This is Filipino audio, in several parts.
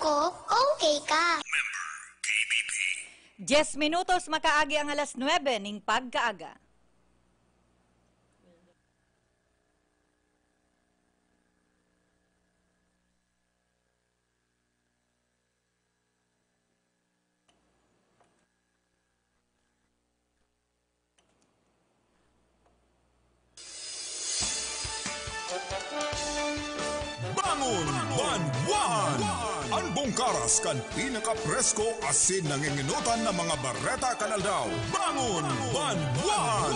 ko, okay ka. 10 minutos makaagi ang alas 9 ning pagkaaga. Bangon Banwan! Ang bongkaras kan pinaka-presko asin nanginginutan ng mga bareta kanaldaw. Bangon Banwan!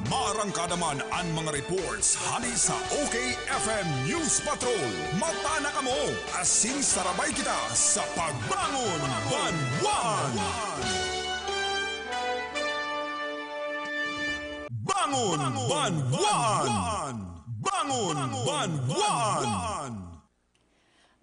Maarangkada man ang mga reports hali sa OKFM News Patrol. Matana ka mo, asin sarabay kita sa Pagbangon Banwan! Bangon Banwan! Bangon Banwan!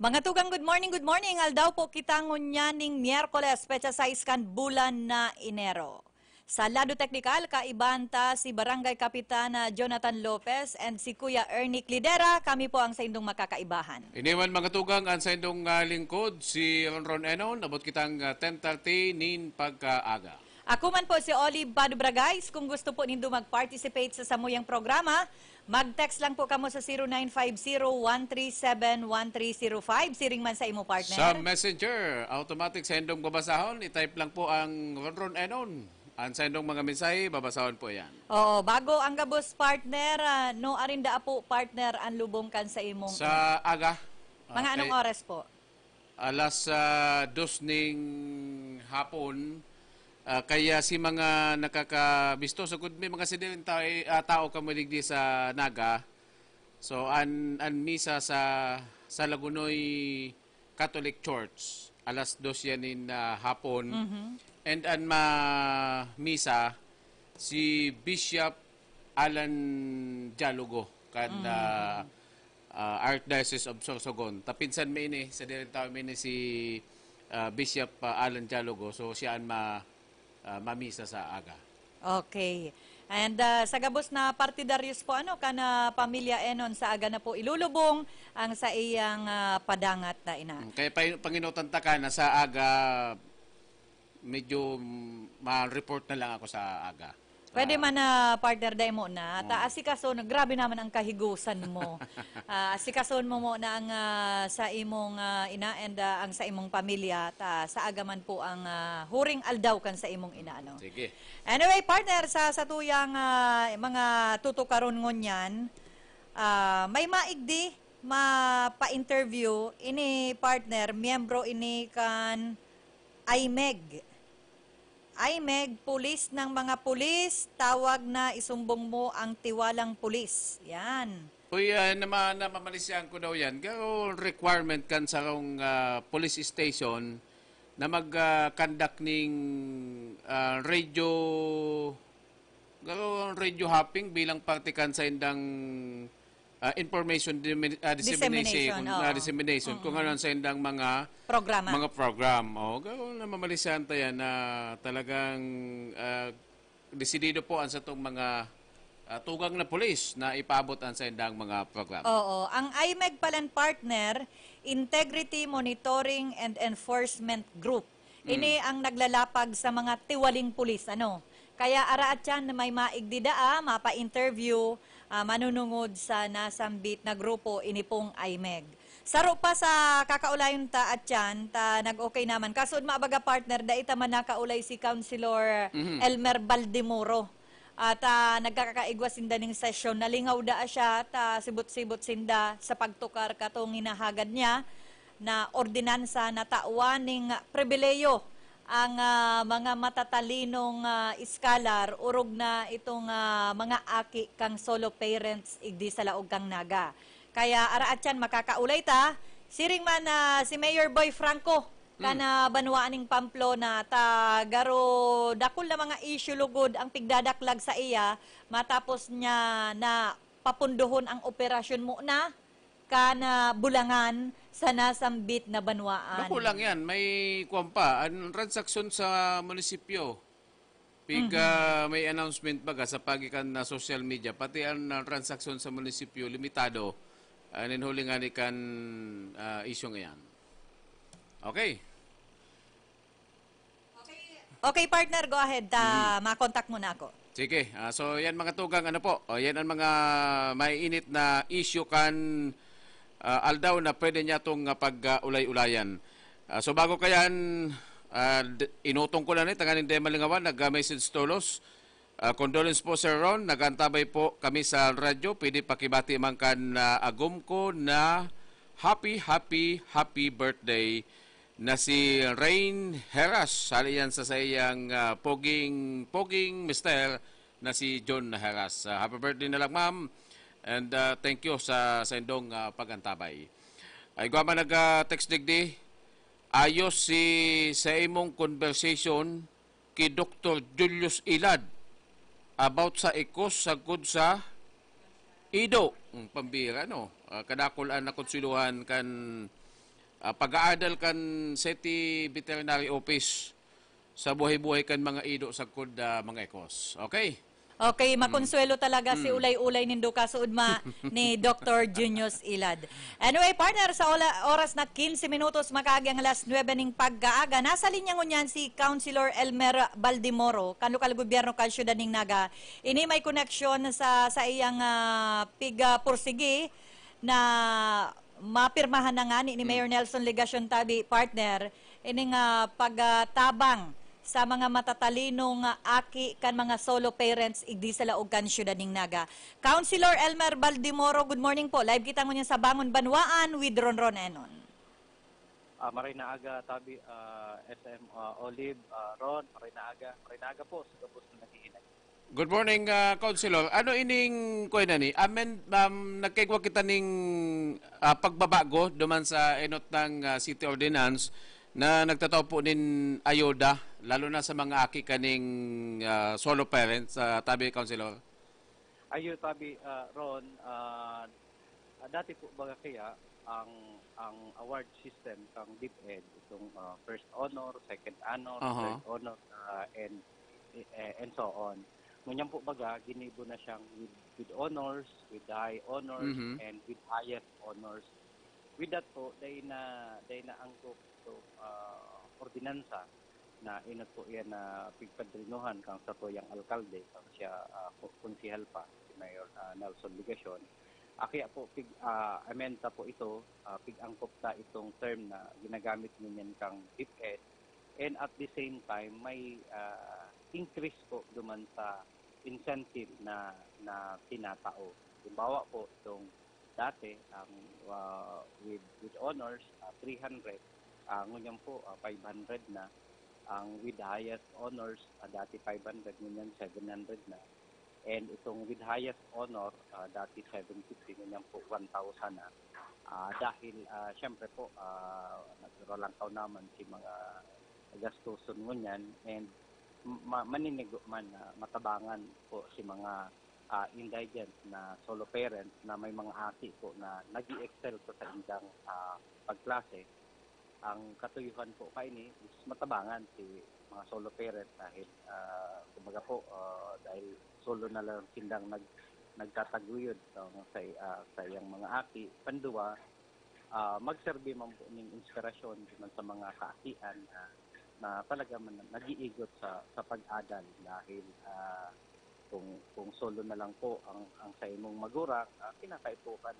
Mga tugang, good morning. Aldaw po kita ngunyaning Miyerkules, petsa 6 kan bulan na Enero. Sa lado teknikal, kaibanta si Barangay Kapitan Jonathan Lopez and si Kuya Ernie Lidera. Kami po ang sa indong makakaibahan. Iniwan mga tugang ang sa indong lingkod, si Ron Enon, abot kitang 10:30 nin pagkaaga. Ako man po si Olive Badubragais. Kung gusto po nindo mag-participate sa samuyang programa, mag-text lang po kamo sa 0950-137-1305. Siring man sa imo partner. Sa messenger, automatic sa indong babasahon, i-type lang po ang Ron Enon. Ang sa indong mga mensahe, babasahon po yan. Oo, bago ang gabos partner, no arinda po partner ang lubong kan sa imong. Sa aga. Mga anong oras po? Alas 2 ning hapon. Kaya si mga nakakabisto sa good may mga sidin tao kamuligdi sa Naga. So an misa sa Lagunoy Catholic Church alas 2 yan in hapon. And an misa si Bishop Alan Dialogo kan Archdiocese of Sorsogon. Tapinsan may ini sa din tao may ini si Bishop Alan Dialogo. So siya mamisa sa aga. Okay. And sa gabos na partidaryos po, kana pamilya Enon sa aga na po ilulubong ang sa iyang padangat na ina. Kaya Panginoon ka na sa aga, medyo ma-report na lang ako sa aga. Pwede man na partner day mo na. Asikason, grabe naman ang kahigusan mo. Asikason mo na ang sa imong ina and ang sa imong pamilya. Sa agaman po ang huring aldaw kan sa imong ina. Ano? Sige. Anyway, partner, sa tuyang mga tutukaron ngunyan, may maigdi, mapa-interview, ini partner, miyembro ini kan IMEG. IMEG, pulis ng mga pulis, tawag na isumbong mo ang tiwalang pulis. Yan. Uy, namamalisyan ko daw yan. Gawin requirement kan sa kong police station na mag-conduct ng radio hopping bilang partikan sa indang information dissemination kung ano sa indang mga program. Gawin na mamalisyan tayo na talagang desidido po ang sa itong mga tugang na pulis na ipaabot ang sa indang mga program. Oo. Ang IMEG palan partner, Integrity Monitoring and Enforcement Group. Ini ang naglalapag sa mga tiwaling pulis. Kaya araat yan na may maigdidaa, mapa-interview, manunungod sa nasambit na grupo ini pong IMEG. Saro pa sa kakaulayon ta at yan, nag-okay naman. Kasod maabaga partner, daita man nakaulay si Councilor Elmer Baldemoro. At nagkakaigwa sinda ng session, nalingaw da siya, sibot-sibot sinda sa pagtukar katong hinahagad niya na ordinansa na tawan ng pribileyo ang mga matatalinong iskalar, urog na itong mga aki kang solo parents igdi sa laog kang Naga. Kaya araat yan makakaulay ta, siring man si Mayor Boy Franco, kana banwaaning Pamplona, garo dakol na mga issue lugod ang pigdadaklag sa iya, matapos niya na papunduhon ang operasyon mo na, kana bulangan sa nasambit na banwaan. Naku lang yan. May kuwampa. Ang transaksyon sa munisipyo. May announcement baga sa pagikan na social media. Pati ang transaksyon sa munisipyo, limitado. Ninhuli nga ni kan isyong yan. Okay. Okay, partner, go ahead. Ma-contact mo na ako. Sige. So yan mga tugang ano po. Yan ang mga maiinit na issue kan aldaw na pwede niya itong pag-ulay-ulayan. So bago kayan, inutong ko na ni tanganing Demalingawan, nag-message tolos. Condolence po Sir Ron, nagantabay po kami sa radyo. Pwede pakibati man kan agum ko na happy birthday na si Rain Heras. Sali yan sa sayang poging mister na si John Heras. Happy birthday na lang ma'am. And thank you sa indong pagantabay. Ay guama nag-text digdi. Ayos sa imong conversation kay Dr. Julius Ilad about sa ikos sagkod sa Ido. Pambira no. Kadakulan na konsiluhan kan pag-aadal kan City Veterinary Office sa buhay-buhay kan mga Ido sagkod mga ikos. Okay? Okay, makonsuelo talaga si ulay-ulay nindo kasuudma ni Dr. Junius Ilad. Anyway, partner, sa oras na 15 minutos makaagi ang alas 9 ning pag-aaga. Nasa linya ngunyan si Councilor Elmer Baldimoro, kanlokal gobyerno kan Syudad ning Naga. Ini may connection sa iyang piga-pursigi na mapirmahan na nga ni Mayor Nelson Legacion Tabi, partner, ining pagtabang sa mga matatalinong aki kan mga solo parents igdi sa laog kan Syudad ning Naga. Councilor Elmer Baldimoro, good morning po. Live kita ngunyan sa Bangon Banwaan with Ronron Enon. Maray na aga tabi SM Olive Ron, maray na aga po sa gabos na nagiinay. Good morning, Councilor. Ano ining kuya na ni? Amen, nagkaigwa kita ning pagbabago duman sa enot ng City Ordinance na nagtataw po nin ayoda, lalo na sa mga aki kaning solo parents, tabi, Councilor? Ayo tabi, Ron, dati po baga kaya ang award system kang DepEd, itong first honor, second honor, third honor, and so on. Ngunyan po baga, ginibo na siyang with honors, with high honors, and with highest honors. With that po, dahil na angkop to ordinansa na inot po yan na pigpadrinuhan kang sa tuyang alkalde, kang siya konsihal pa, si Mayor Nelson Legacion. Kaya po, amenta po ito, pig-angkop ta itong term na ginagamit ninyan kang DepEd, and at the same time, may increase po duman sa incentive na tinatao. Halimbawa po itong dati with honors 300, ngunyan po 500 na. Ang with highest honors dati 500, ngunyan 700 na. And itong with highest honor dati 750, ngunyan po 1,000 na. Dahil syempre po naglalangkaw naman si mga gastuson ngunyan, and maninigo man matabangan po si mga indigent na solo parents na may mga aki po na nag-i-excel po sa indang pagklase. Ang katuyuhan po kaini is matabangan si mga solo parents dahil kumbaga po dahil solo na lang sindang nagtataguyod sa iyang mga aki. Panduwa, magserbi man po ng inspirasyon sa mga kaakian na talaga man nag-iigot sa pag-adal dahil kung solo na lang po ang sa imong magura, kinakaipukan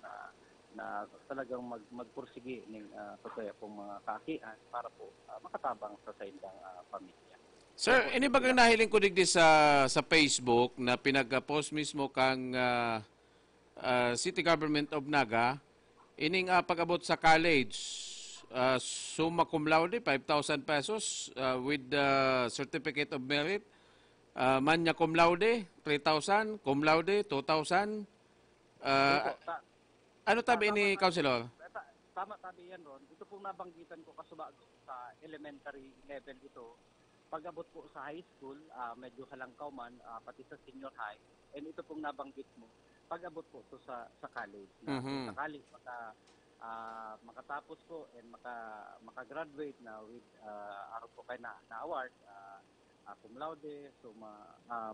na talagang magpursigi ng totoo pong mga kaakian para po makatabang sa indang pamilya. Sir, ini bagang nahiling ko digdi sa Facebook na pinag-post mismo kang City Government of Naga, ining pag-abot sa college, summa cum laude, 5,000 pesos with the certificate of merit. Magna cum laude, 3,000. Cum laude, 2,000. Ano tabi ni Councilor? Tama tabi yan, Ron. Ito pong nabanggitan ko kasubago sa elementary level ito. Pag-abot po sa high school, medyo halangkaw man, pati sa senior high. And ito pong nabanggit mo, pag-abot po ito sa college. Sa college, makatapos po and makagraduate na with araw po kayo na award, cum laude,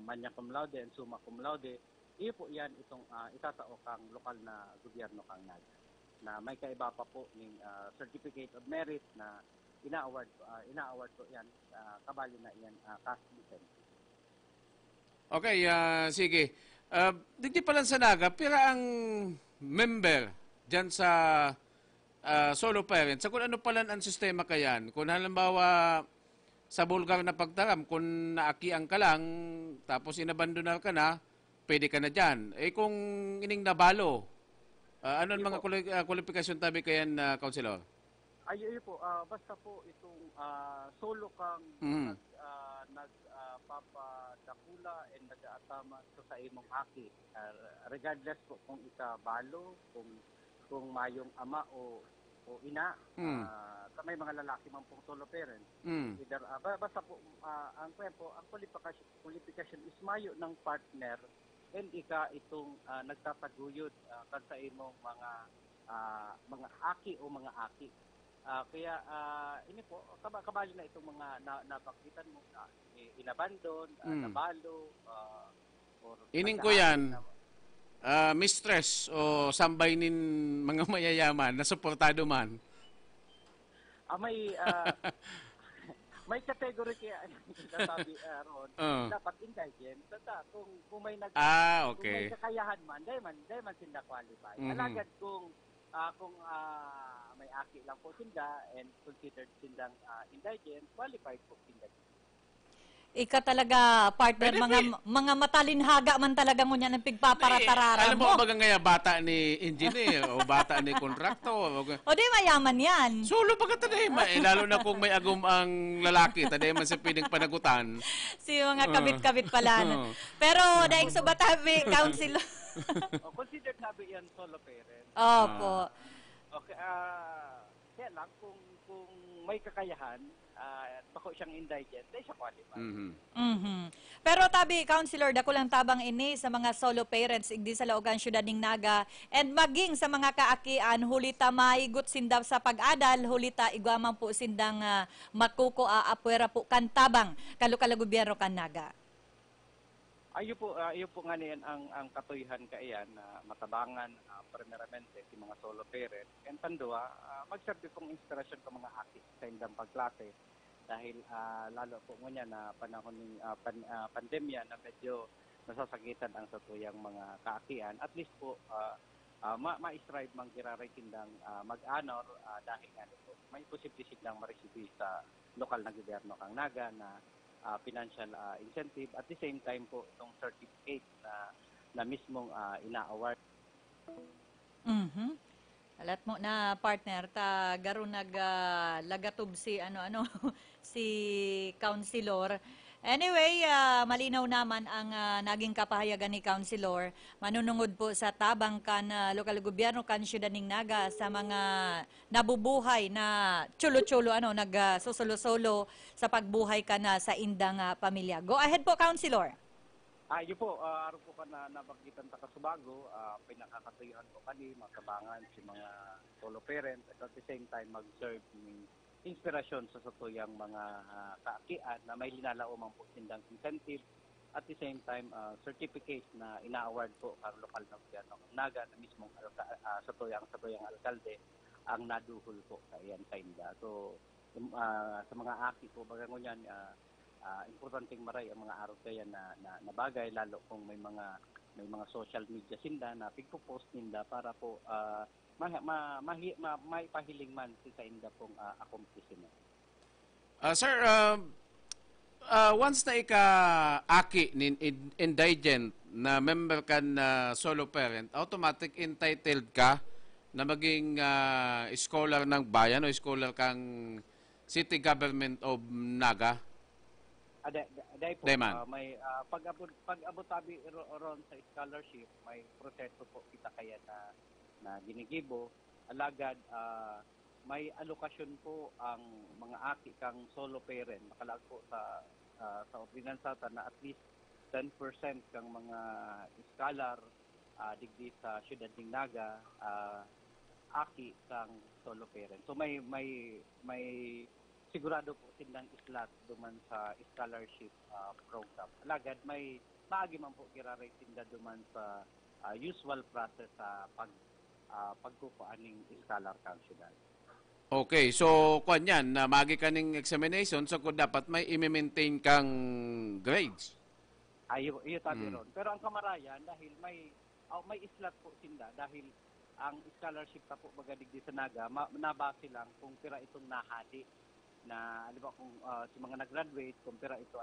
magna cum laude, and summa cum laude. Iyo po yan itong itatao kang lokal na gobyerno kang Naga, na may kaiba pa po ng certificate of merit na ina-award ko yan, kabali na yan cash incentive. Okay, sige. Di pa lang sa Naga, pira ang member dyan sa solo parents. Sa kung ano pala ang sistema kayan, kung halimbawa sa bulgar na pagtaram, kung naakiang ka lang, tapos inabandonar ka na, pwede ka na dyan. Eh kung ining nabalo, ano ang mga kwalifikasyon tabi kayan, Councilor? Ayun po, basta po itong solo kang nagpapadakula and nag-aatama sa imong aki. Regardless po kung ikabalo, kung mayong ama o ina, may mga lalaki man pong solo parents. Either, basta po, ang qualification is mayo ng partner and ika itong nagtataguyod sa imong mga aki o mga aki. Kaya ini po kabali na itong mga napakitan mo na inabandon, nabalo or ining ko yan mistress o sambay nin mga mayayaman na suportado man. May category kaya sabi Ron, dapat indigent kung may okay. kung may kakayahan man dahil man sila qualify. Alagad kung may aki lang po sinda and considered sindang indigent, qualified po sinda. Ika talaga, partner, mga matalinhaga man talaga ngunyan ang pigpaparatarara mo. Alam mo, baga nga bata ni engineer o bata ni kontrakto. O di mayaman yan. Solo baga taday, lalo na kung may agum ang lalaki, taday man sa piling panagutan. Si mga kabit-kabit pala. Pero dahil sa Batabi Council. Considered sabi yan solo parent. Opo. Okay, kaya lang kung may kakayahan, bako siyang indigent, dahil siya qualified. Pero tabi, Councilor, dako lang tabang ini sa mga solo parents, igdi sa Laogan, Syudad ning Naga, and maging sa mga kaakian, hulita maigot sinda sa pag-adal, hulita igwaman po sindang makuko apuera po kantabang, kalukala gobyerno kan Naga. Ayo po nga niyan ang katuyhan kaiyan na matabangan primeramente si mga solo parents and pandua magserbi pong inspirasyon ko mga aki sa indang pagklase dahil lalo po nga na panahon ng pandemya na medyo nasasakitan ang satuyang mga kaakian, at least po ma-strive mang kiraray kindang mag-honor dahil nga po may posible silang ma-receive sa lokal na gobyerno kang Naga na financial incentive, at the same time po itong certificate na mismong ina-award. Alat mo na, partner, ta garo naglagatob si si Councilor. Anyway, malinaw naman ang naging kapahayagan ni Councilor. Manunungod po sa tabang kan lokal gobyerno kan Syudad ning Naga sa mga nabubuhay na chulo-chulo nagsusolo-solo sa pagbuhay ka na sa indang pamilya. Go ahead po, Councilor. Yun po, araw po ka na nabagitan ta kasubago, pinakakatuyuhan ko kani, makabangan si mga solo parents, at the same time mag-serve ng inspirasyon sa satuyang mga kaakian na may linalaumang po sindang incentive, at the same time certificate na ina-award po ang lokal na gobyerno ng Naga na mismong satuyang alkalde ang naduhol po kayan sa inda. So sa mga aki po baga ngunyan, importanteng maray ang mga araw kaya na bagay, lalo kung may mga social media sinda na pigpo-post ninda para po maipahiling man sa inda pong accomplishment. Sir, once na ika-aki nin indigent na member ka na solo parent, automatic entitled ka na maging scholar ng bayan o scholar kang city government of Naga? Dahil po, may pag-abot tabi ron sa scholarship, may proseso po kita kaya na ginigibo. Alagad, may alokasyon po ang mga aki kang solo parent. Makalag po sa ordinansa na at least 10% kang mga scholar digdi sa Syudad ning Naga, aki kang solo parent. So may sigurado po silang islat duman sa scholarship program. Alagad may maagi man po kiraray tinda duman sa usual process sa pagkukuaning scholar council. Okay, so kuan yan, na magi kaning examination, so kung dapat may i-maintain kang grades. Iyo tabi ron. Pero ang kamarayan, dahil may slot po sinda, dahil ang scholarship ta po magadig di sa Naga, nabase lang kung pira itong nahali na, alam kung si mga nag-graduate, kung pira ito,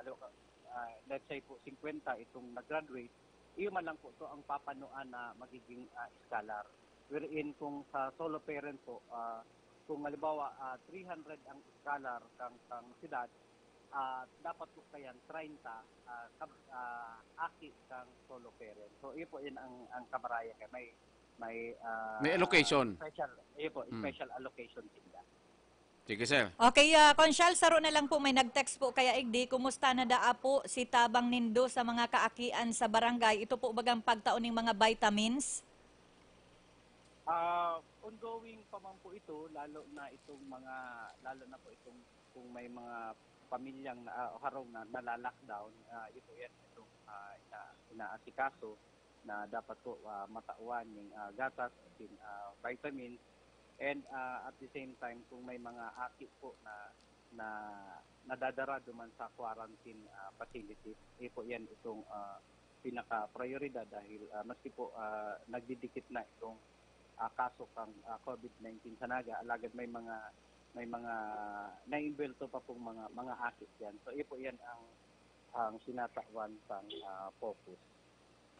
let's say po 50 itong nag-graduate, iyo man lang po to ang papanuan na magiging scholar. Wherein kung sa solo parent po, kung halimbawa 300 ang scholar kang sidad, dapat po kayan 30 aki kang solo parent. So iyo po yun ang kamaraya kay may allocation. Special allocation sila. Sige, sir. Okay, Consyal, saro na lang po may nag-text po kaya igdi, kumusta na daa po si tabang nindo sa mga kaakian sa barangay? Ito po bagang pagtaon ng mga vitamins? Ongoing pa man po ito, lalo na po itong kung may mga pamilyang harong na nalalockdown, ito yan itong inaasikaso na dapat po matauan yung gatas, vitamins. And at the same time, kung may mga aki po na nadadara duman sa quarantine facilities, po yan itong pinaka-prioridad dahil maski po nagdidikit na itong kaso kang COVID-19 sa Naga, alagad may mga na-inbelto pa pong mga aki yan. So po yan ang sinatawan pang focus.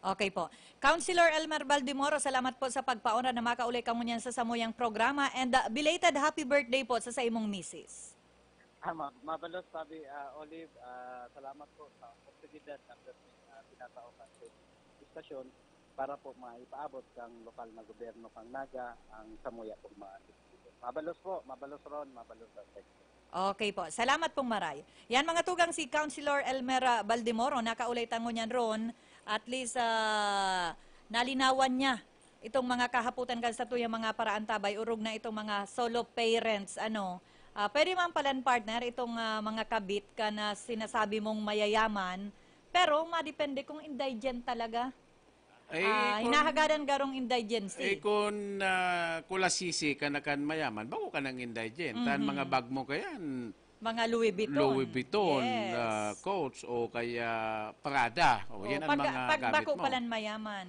Okay po. Councilor Elmer Baldimoro, salamat po sa pagpauna na makaulay ka mo niyan sa samuyang programa, and belated happy birthday po sa imong misis. Mabalos sabi, Olive, salamat po sa oportunidad na pinataokan sa istasyon para po maipaabot kang lokal na gobyerno kang Naga ang samuya pong mga distrito. Mabalos Ron, mabalos sa Texas. Okay po. Salamat pong maray. Yan mga tugang si Councilor Elmer Baldimoro, nakaulay tango niyan ron. At least nalinawan niya itong mga kahaputan kan sa tuyang mga paraan tabay, urog na itong mga solo parents. Pwede man palan partner itong mga kabit ka na sinasabi mong mayayaman, pero madepende kung indigent talaga. Hinahagadan garong indigency. Kung kulasisi ka na kan mayaman, bago ka ng indigent. Tan mga bag mo kayan, mga Louis Vuitton, yes. Coach, o kaya Prada. O, yan ang mga gamit mo. Pagbako palan mayaman.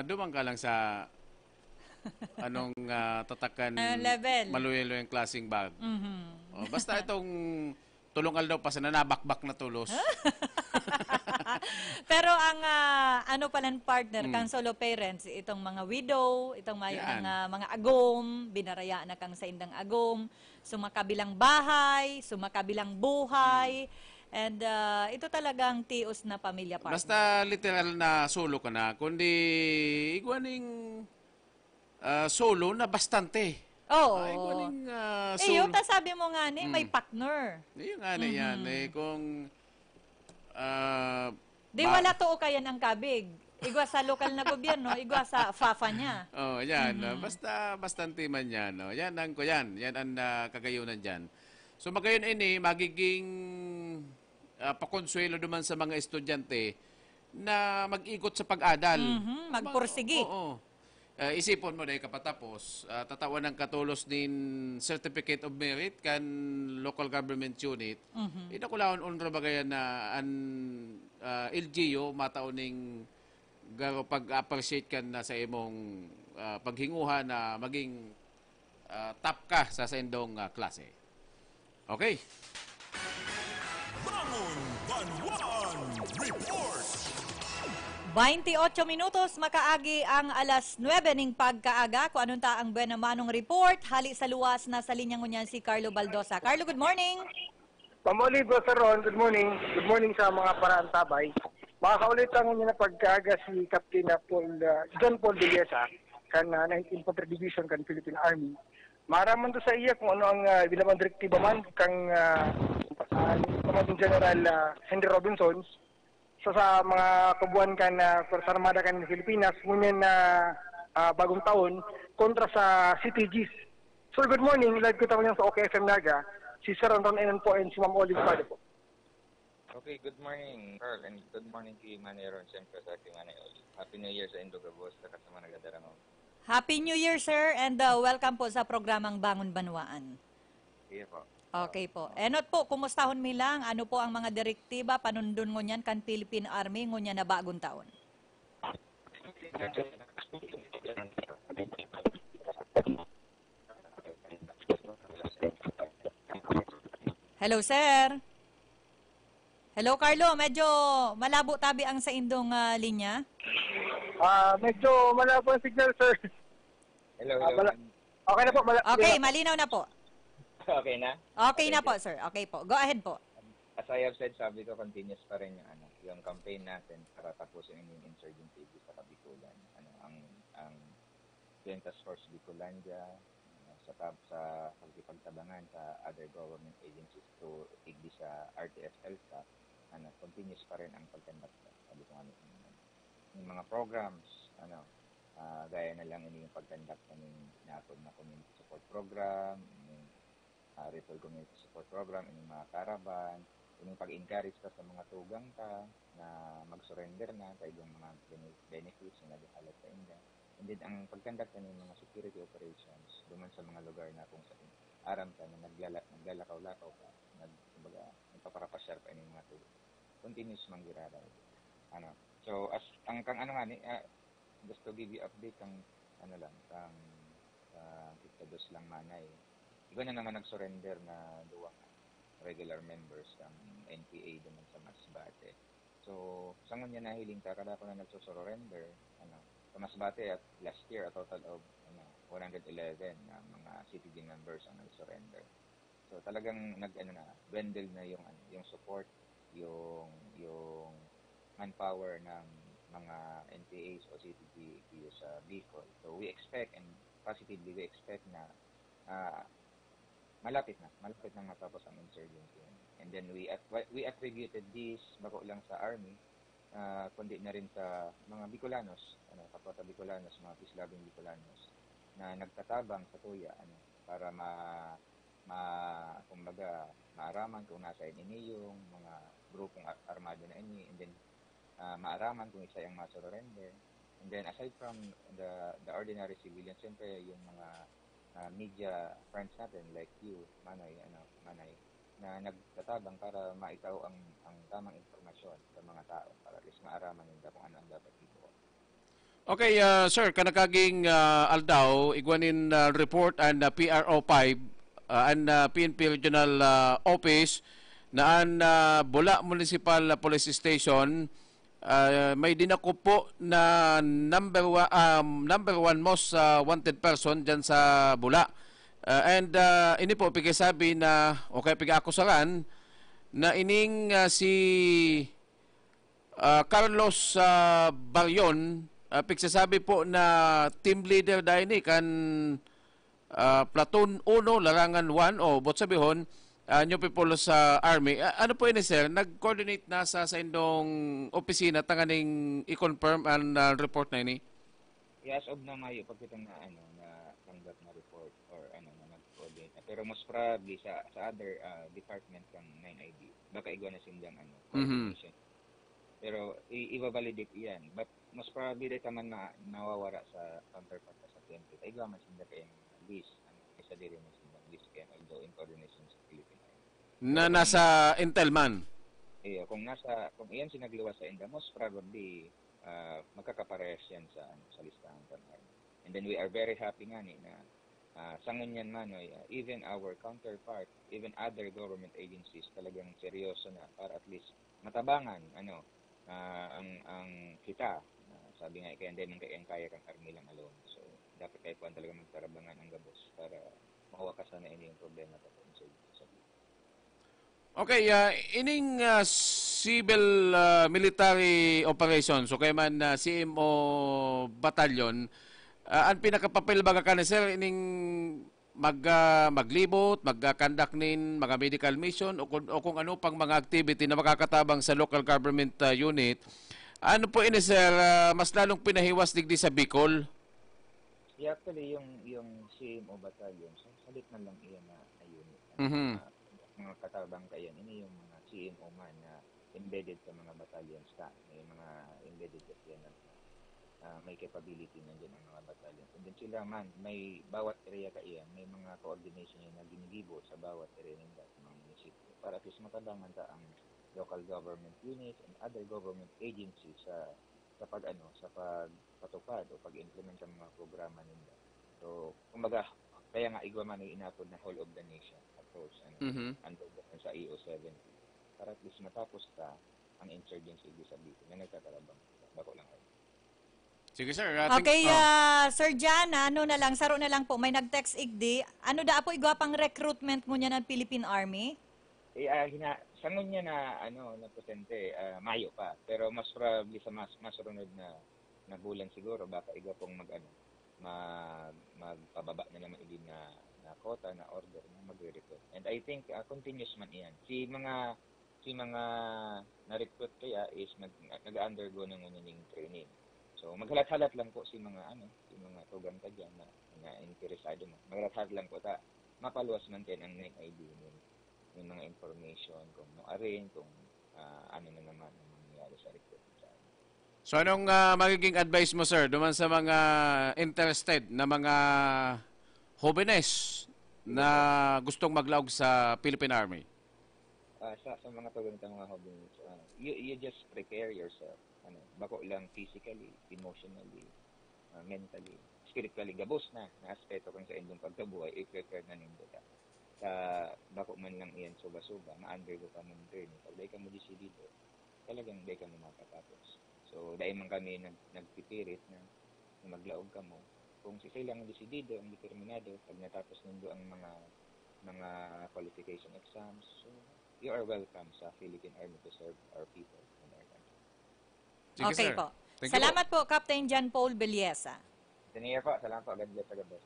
Dumang ka lang sa anong tatakan level. Maluyelo yung klaseng bag. Basta itong tulungal daw pa sa nanabakbak na tulos. Pero ang palan partner, kang solo parents, itong mga widow, itong mga agom, binaraya na kang sa indang agom, sumakabilang bahay, sumakabilang buhay, and ito talagang tios na pamilya partner. Basta literal na solo ka na, kundi igwaning solo na bastante. Oo. Igwaning solo. Yung sabi mo nga may partner. Yung nga yan. Kung di wala to kayan ang kabig. Igwa sa lokal na gobyerno, igwa sa FAFA niya. Yan. Basta bastante man yan. Yan ang yan ang kagayunan dyan. So magayon ini magiging pakonsuelo naman sa mga estudyante na mag-ikot sa pag-adal. Magpursigi. Isipon mo dahil kapatapos, tatawan ng katulos din Certificate of Merit kan local government unit. Inakulaon unro bagayan na an LGU matauning garo pag-appreciate kan na sa imong paghinguha na maging top ka sa indong klase. Okay? Bangon Banwan Report! 28 minutos makaagi ang alas 9 ning pagkaaga. Kung anong ang Buenamanong report, hali sa luwas na sa linyang ngunyan si Carlo Baldosa. Carlo, good morning. Pamuli, Sir Ron, good morning. Good morning sa mga paraan tabay. Makakaulit ang niya na pagkaaga si Captain John Paul Villesa kan 19th Infantry Division kan Philippine Army. Maraman to sa iya kung ano ang bilamang direktiba man kang Commanding General Henry Robinson sa mga kabuan kan Forza Armada kan Pilipinas ngunyan na bagong taon kontra sa CTGs. So good morning, live ko tayo sa OKFM Naga, si Sir Ron po and si Ma'am Olive Pardo po. Okay, good morning, Carl, and good morning kay Manny Ron, siyempre sa ating Manny Olive. Happy New Year sa Indogabos, sa kasama nagadarangon. Happy New Year, sir, and welcome po sa programang Bangon Banwaan. Iya po. Okay po. Enot po, kumustahon mi lang, ano po ang mga direktiba, panundun ngunyan kan Philippine Army ngunyan na bagong taon? Hello, sir. Hello, Carlo. Medyo malabo tabi ang sa indong linya. Medyo malabo ang signal, sir. Hello, Ah, hello. mala- Okay na po. Okay, malinaw na po. Okay na? Okay na po, sir. Okay po. Go ahead po. As I have said, sabi ko, continuous pa rin yung campaign natin para tapusin yung insurgency sa Kabikulan. Ang Joint Task Force Bicolandia, sa pagkipagtabangan sa other government agencies to igdi sa RTS ELSA, continuous pa rin ang pagkandak. Sabi ko yung mga programs, gaya na lang yung pagkandak ng natod na community support program, yung Ritual Community Support Program, yung mga caravan, yung pag-encourage ka sa mga tugang ka na mag-surrender na sa ibang mga benefits na naghahalat sa inyo. And then, ang pagkandak ng mga security operations duman sa mga lugar na kung saan aram ka na naglalakaw-lakaw ka, nagpaparapasyar pa yung mga tugang. Continuous manggiraray. So, as ang just to give you update kang itados lang manay. Iba na naman nag-surrender na duwang regular members ng NPA naman sa Masbate. So, sa ngunya nahiling ka, kada ko na nagsusurrender, sa Masbate at last year, a total of 111 na mga CTG members ang nag-surrender. So, talagang dwindle na yung support, yung manpower ng mga NPAs o CTG sa Bicol. So, we expect and positively we expect na malapit na matapos ang insurgency. And then we attributed this bako lang sa army, kundi na rin sa mga Bicolanos, kapwa Bicolanos, mga peace-loving Bicolanos na nagtatabang sa tuya para kumbaga maaraman kung nasa inyo yung mga grupong armado na inyo, and then maaraman kung isa yung ma-surrender. And then aside from the ordinary civilians, siyempre yung mga media friends natin like you, Manay, na nagtatabang para maitaw ang tamang informasyon sa mga tao para at least maaraman nila kung ano ang dapat dito. Okay, sir, kanakaging aldaw, igwanin report and PRO5 and PNP Regional Office na ang Bula Municipal Police Station may dinako po na number one most wanted person dyan sa Bula. And ini po pikisabi na okay pigakusaran na ining si Carlos Baryon piksasabi po na team leader dahil ni kan platoon 1 larangan 1 o bot sabihon New People sa Army. Ano po ini, sir? Nag-coordinate na sa indong opisina tanganing i-confirm ang report na ini? Yes, of na mayo pagkitang na tanggap na report or na nag-coordinate. Pero most probably sa other department kang 9ID, baka igwa na sindang coordination. Pero i-validate iyan. But most probably dahil man nawawara sa counterpart sa PNP. Igwa man sinda kayong list. Isa din rin sindang list kaya although in coordination sa Philippines. Na nasa Intelman. Kung iyan sinagluwas sa Inda, most probably magkakaparehas yan sa listahan ng Army. And then we are very happy nga na sa ngunyan manoy, even our counterpart, even other government agencies talagang seryoso na para at least matabangan ang kita. Sabi nga kaya hindi man kaya kang Army lang alone. So dapat kayo po talaga magtarabangan ang gabos para mawakasan na ini yung problema sa Okay, ining civil military operations, so kaya man CMO batalyon, ang pinakapapel baga ka na, sir, ining maglibot, magkandak nin mga medical mission o kung ano pang mga activity na makakatabang sa local government unit. Ano po ini, sir, mas lalong pinahiwas digdi sa Bicol? Yeah, actually, yung CMO batalyon, so salit na lang iyan na unit. Mga katabang kayan, ini yung mga CMO man na embedded sa mga battalion staff, may mga embedded sa yan may capability na dyan ang mga battalion. And then sila man, may bawat area may mga coordination na ginigibo sa bawat area ng mga munisipyo para at least matabangan ang local government units and other government agencies sa pagpatupad o pag-implement ng mga programa nila. So, kumbaga, kaya nga igwa man ay inapod na whole of the nation approach under sa EO70 para at least matapos ang insurgency sa Bicol na nagtatalabang. Bako lang kayo. Sige sir. Okay, Sir Jan, saro na lang po. May nag-text igdi. Ano da po igwapang recruitment mo niya ng Philippine Army? Sangon niya na potente, Mayo pa. Pero mas probably sa mas sunod na bulan siguro, baka igwa pong magpababa na naman din na quota, na order, na magre-recruit. And I think continuous man iyan. Si mga na-recruit kaya is nag-undergo ng unang training. So maghalat-halat lang po si mga tugang ka dyan na interesado mo. Maghalat-halat lang po mapaluwas man din ang ID yung mga information kung kung ano na naman ang mangyayari sa recruitment. So anong magiging advice mo sir duman sa mga interested na mga jóvenes na gustong maglaog sa Philippine Army? Sa mga tugang mga jóvenes, you just prepare yourself. Bako lang physically, emotionally, mentally, spiritually, gabos na aspeto kung sa inyong pagkabuhay, i-prepare na nindo ka. Sa bako man lang iyan suba-suba, ma-undergo ka ng training. Pag dahil ka mo decidido, talagang dahil ka mo makatapos. So, dahil man kami nagpipirit na maglaog ka mo. Kung si sila ang decidido, ang determinado, pag natapos nindo ang mga qualification exams, so you are welcome sa Philippine Army to serve our people and our country. Sige, okay sir. po. Thank Salamat po, Captain John Paul Beliesa. Senior po, salamat po. God bless sa gabos.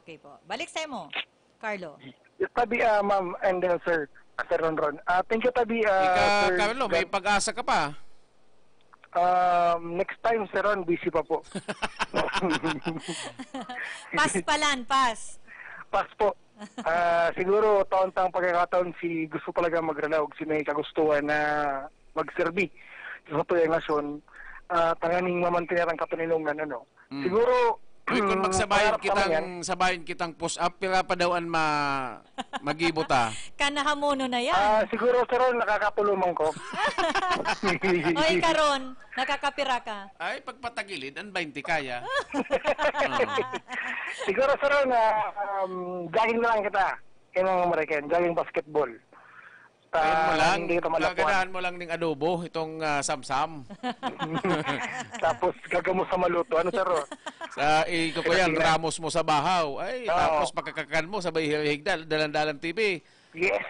Okay po. Balik sa mo, Carlo. Yes, tabi, ma'am, and sir, Sir Ron. Thank you, tabi, Sir Carlo, may pag-asa ka pa. Next time, Sir Ron, busy pa po. Pass palan, pass. Pass po. Siguro, taon-taong pagkakataon gusto talaga magralaog, may kagustuhan na magserbi sa tuyang nasyon, tanganing mamantinar ang kapanilungan, Siguro, kung sabayin kitang push-up, pila pa daw magibota. Kanahamono na yan. Siguro, Sir Ron, nakakatulumang ko. Oy, karon, nakakapira ka. Ay, pagpatagilid, ang 20 kaya. Siguro, Sir Ron, jogging na lang kita. Kinang American, jogging basketball. Gaganahan mo lang ng adobo, itong samsam. Tapos gagamo sa maluto. Ano, Sir Ron? Ikukuyan, ramos mo sa bahaw. Ay, tapos pagkakakan mo, sabay higdal, dalan-dalan TV. Yes.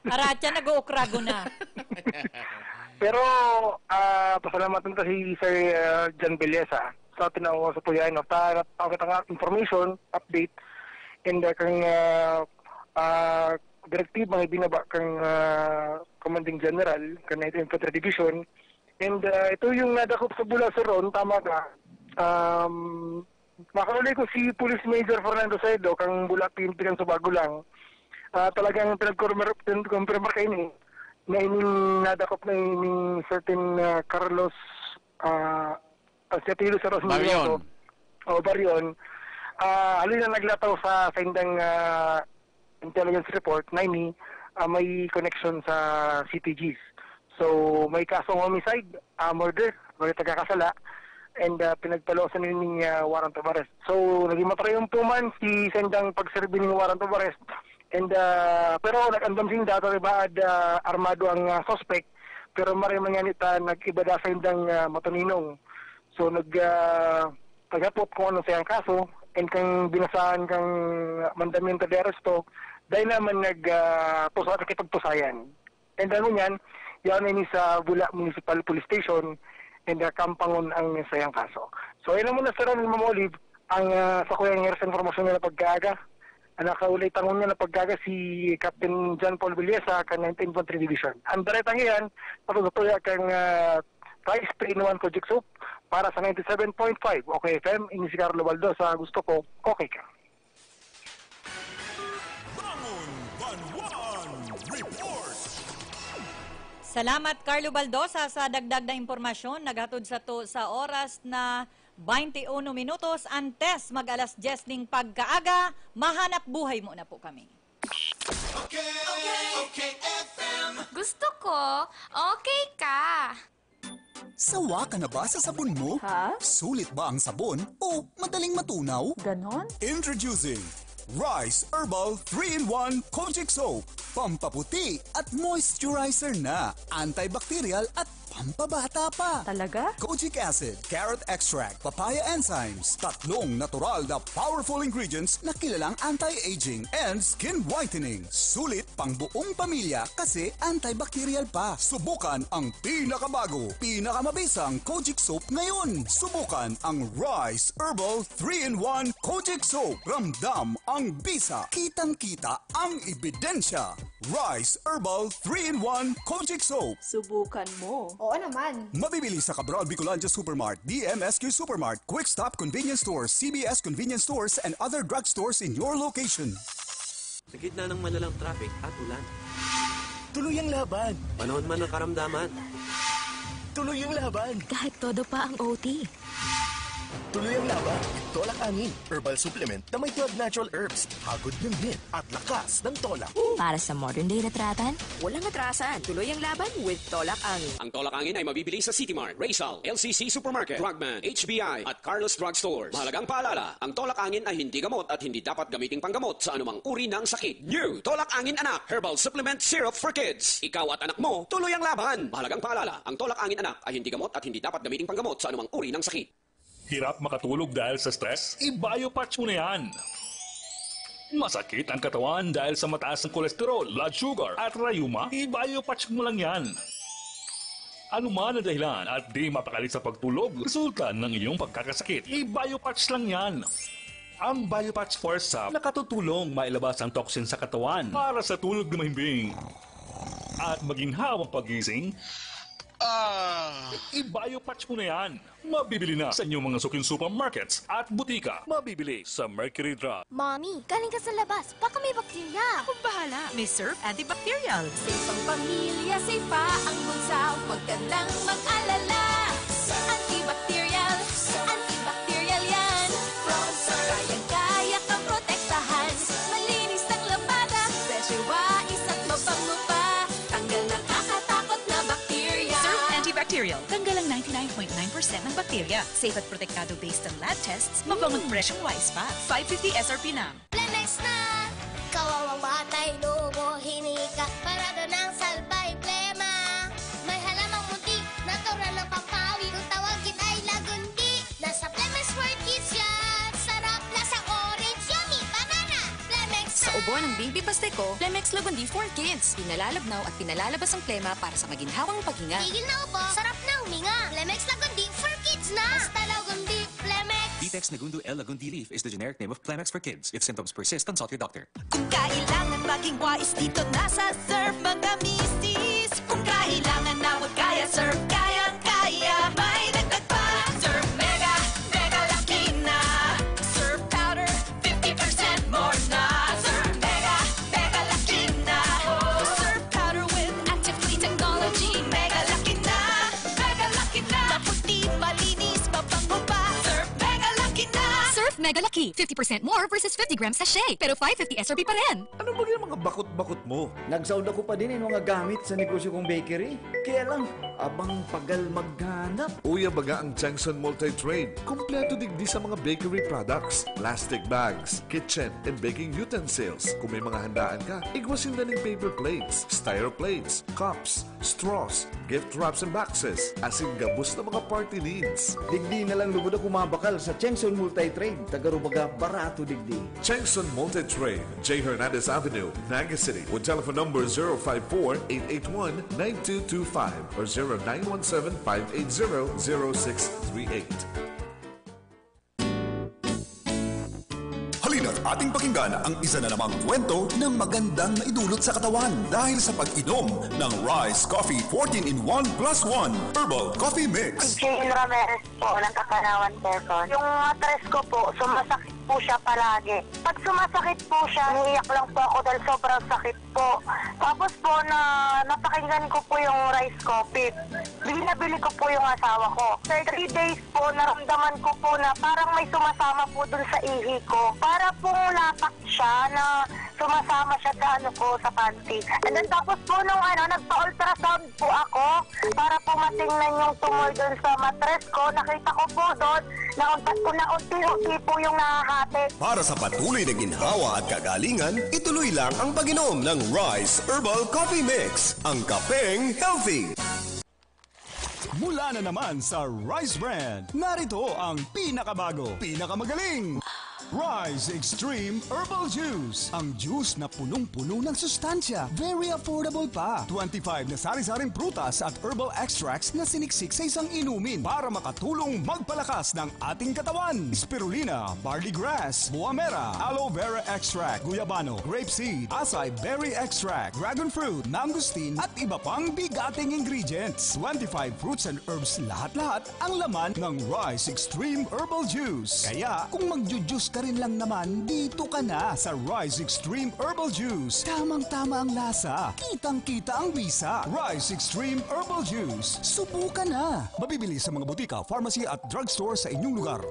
Aratya, nag-uokrago na. Pero, pasalamatan si Sir John Beliesa sa tinawag sa puyan. Tawag kita information, update, and kang directive mga binaba kang Commanding General, kang 19th Infantry Division. And ito yung nadakop sa bula, Sir Ron, tama ka. Makauli ko si Police Major Fernando Saido, kang bula pintigan sa bago lang. Talagang pinag-confirm kayo ni na ining nadakop na ining certain Carlos Siatilo sa Barion. Barion. Halina naglataw sa indang intelligence report na may connection sa CTGs. So, may kasong homicide, murder, may tagakasala, and pinagpalosan nining warrant of arrest. So, naging matrayong 2 months si sendang pagserbi ng warrant of arrest. And, pero nag-andam sing data, diba, armado ang suspect, pero marimang yan nag-ibada sa indang matuninong. So, tagapot kung ano siyang kaso, and kang binasahan kang mandamiento de arresto, dahil naman nakipagpusayan. And ano yan, yan ay sa Bula Municipal Police Station, and Kampangon ang sayang kaso. So, yun naman na Sir Ron Mamolib, ang sa kuyang heres informasyon nila pagkaga, ang nakaulit tangon niya na pagkaga si Captain John Paul Beliesa, ka 19th Infantry Division. Ang daretang yan, patutuya kang Rice 3-in-1 Project Soup para sa 97.5 Okay FM. Ini si Carlo Baldo sa gusto ko, okay ka. Bangon Banwan Report. Salamat Carlo Baldosa sa dagdag na impormasyon. Naghatod sa oras na 21 minutos antes mag-alas 10 ning pagkaaga, mahanap buhay mo na po kami. Okay, FM. Gusto ko, okay ka. Sawa ka na ba sa sabon mo? Ha? Sulit ba ang sabon o madaling matunaw? Ganon? Introducing Rice Herbal 3-in-1 Kojic Soap. Pampaputi at moisturizer na. Antibacterial at pampabata pa. Talaga? Kojic acid, carrot extract, papaya enzymes. Tatlong natural na powerful ingredients na kilalang anti-aging and skin whitening. Sulit pang buong pamilya kasi antibacterial pa. Subukan ang pinakabago, pinakamabisang Kojic Soap ngayon. Subukan ang Rice Herbal 3-in-1 Kojic Soap. Ramdam ang bisa. Kitang-kita ang ebidensya. Rice Herbal 3-in-1 Kojic Soap. Subukan mo. Oo naman. Mabibili sa Cabral Bicolandia Supermart, DMSQ Supermart, Quick Stop Convenience Stores, CBS Convenience Stores, and other drugstores in your location. Sa gitna ng malalang traffic at ulan. Tuloy ang laban. Panahon man ng karamdaman. Tuloy ang laban. Kahit todo pa ang OT. Tuloy ang laban. Tolak Angin, herbal supplement na may 12 natural herbs, hagod ng hit at lakas ng tolak. Para sa modern day retratan, walang atrasan. Tuloy ang laban with Tolak Angin. Ang Tolak Angin ay mabibili sa City Mart, Raysal, LCC Supermarket, Drugman, HBI at Carlos Drug Stores. Mahalagang paalala, ang Tolak Angin ay hindi gamot at hindi dapat gamiting panggamot sa anumang uri ng sakit. New Tolak Angin Anak Herbal Supplement Syrup for Kids. Ikaw at anak mo, tuloy ang laban. Mahalagang paalala, ang Tolak Angin Anak ay hindi gamot at hindi dapat gamiting panggamot sa anumang uri ng sakit. Hirap makatulog dahil sa stress? I-Biopatch mo na yan. Masakit ang katawan dahil sa mataas ng kolesterol, blood sugar at rayuma? I-Biopatch mo lang yan. Ano man ang dahilan at di mapakali sa pagtulog, resulta ng iyong pagkakasakit. I-Biopatch lang yan. Ang Biopatch Force Up nakatutulong mailabas ang toxin sa katawan para sa tulog na mahimbing at maginhawang pagising. I-Biopatch mo na yan. Mabibili na sa inyong mga suking supermarkets at butika. Mabibili sa Mercury Drug. Mommy, galing ka sa labas. Baka may bakterya. Akong bahala. May Surf Antibacterial. Safe ang pamilya, safe pa ang bunsa. Huwag ka nang mag-alala. Antibacterial, antibacterial yan. Kayang-kaya kang protektahan. Malinis ng labada. Fresh wais at mabango pa. Tanggal na kakatakot na bakterya. Surf Antibacterial. Tanggal ang 99.9% ng bakterya. Safe at protektado based on lab tests. Mabangong presyong wise pa. 550 SRP na. Plemex na! Kawawang batay, lumo, hinika. Parado ng salbay, plema. May halamang munti, natural ng pampawi. Kung tawagin ay lagundi. Nasa Plemex for Kids yan. Sarap na sa orange, yummy, banana. Plemex na! Sa ubo ng baby pasteco, Plemex Lagundi for Kids. Pinalalabnaw at pinalalabas ang plema para sa maginhawang paghinga. Tigil na upo, sarap na huminga. Plemex Lagundi for Kids na! Basta Lagundi, Plemex. Vitex Nagundu L. Lagundi Leaf is the generic name of Plemex for kids. If symptoms persist, consult your doctor. Kung kailangan maging wise, dito nasa Surf mga mistis. Kung kailangan na wag kaya, Surf kayang-kaya. May dagdag pa, Surf Mega, Mega Laki na. Surf Powder, 50% more na. Surf Mega, Mega Laki na. Surf Powder with active clean technology. Mega Laki na, Mega Laki na. Maputi, malinis, mabango pa. Surf Mega Laki na. Surf Mega Laki, 50% more versus 50 grams sachet, pero 550 SRP pa rin. Ano ba yung mga bakot-bakot mo? Nagsaud ako pa din yung mga gamit sa negosyo kong bakery. Kaya lang, abang pagal maghanap. Uya baga ang Changson Multi-Trade. Kompleto digdi sa mga bakery products, plastic bags, kitchen, and baking utensils. Kung may mga handaan ka, igwasin na ng paper plates, styro plates, cups, straws, gift wraps and boxes, asin gabos na mga party needs. Digdi na lang lubod ako mabakal sa Changson Multi-Trade. Tagarubaga barato digdi. Changson Multi-Trade, J. Hernandez Avenue, Naga City, with telephone number 054-881-9225 or 0917-580-0638. Halina't ating pakinggan ang isa na namang kwento ng magandang naidulot sa katawan dahil sa pag-inom ng Rice Coffee 14-in-1 plus 1 Herbal Coffee Mix. Jane Ramirez po ng Kakanawan Quezon. Yung stress ko po, sumasakit po siya palagi. Pag sumasakit po siya, umiiyak lang po ako dahil sobrang sakit po. Tapos po, napakinggan ko po yung rice coffee. Binabili ko po yung asawa ko. After 3 days po, naramdaman ko po na parang may sumasama po dun sa ihi ko. Para pong lapak siya na sumasama siya sa sa panty. And then tapos po nung nagpa-ultrasound po ako para po matingnan yung tumor dun sa mattress ko. Nakita ko po doon na unti-unti po yung nahahati. Para sa patuloy na ginhawa at kagalingan, ituloy lang ang pag-inom ng Rice Herbal Coffee Mix, ang kapeng healthy. Mula na naman sa Rice Brand, narito ang pinakabago, pinakamagaling, Rice Extreme Herbal Juice. Ang juice na punong-puno ng sustansya. Very affordable pa. 25 na sari-saring prutas at herbal extracts na siniksik sa isang inumin para makatulong magpalakas ng ating katawan. Spirulina, barley grass, buamera, aloe vera extract, guyabano, grapeseed, acai berry extract, dragon fruit, mangosteen at iba pang bigating ingredients. 25 fruits and herbs lahat-lahat ang laman ng Rice Extreme Herbal Juice. Kaya kung magjujuice ka rin lang naman, dito ka na sa Rice Extreme Herbal Juice. Tamang-tama ang lasa. Kitang-kita ang bisa. Rice Extreme Herbal Juice. Subukan na. Mabibili sa mga butika, pharmacy at drugstore sa inyong lugar.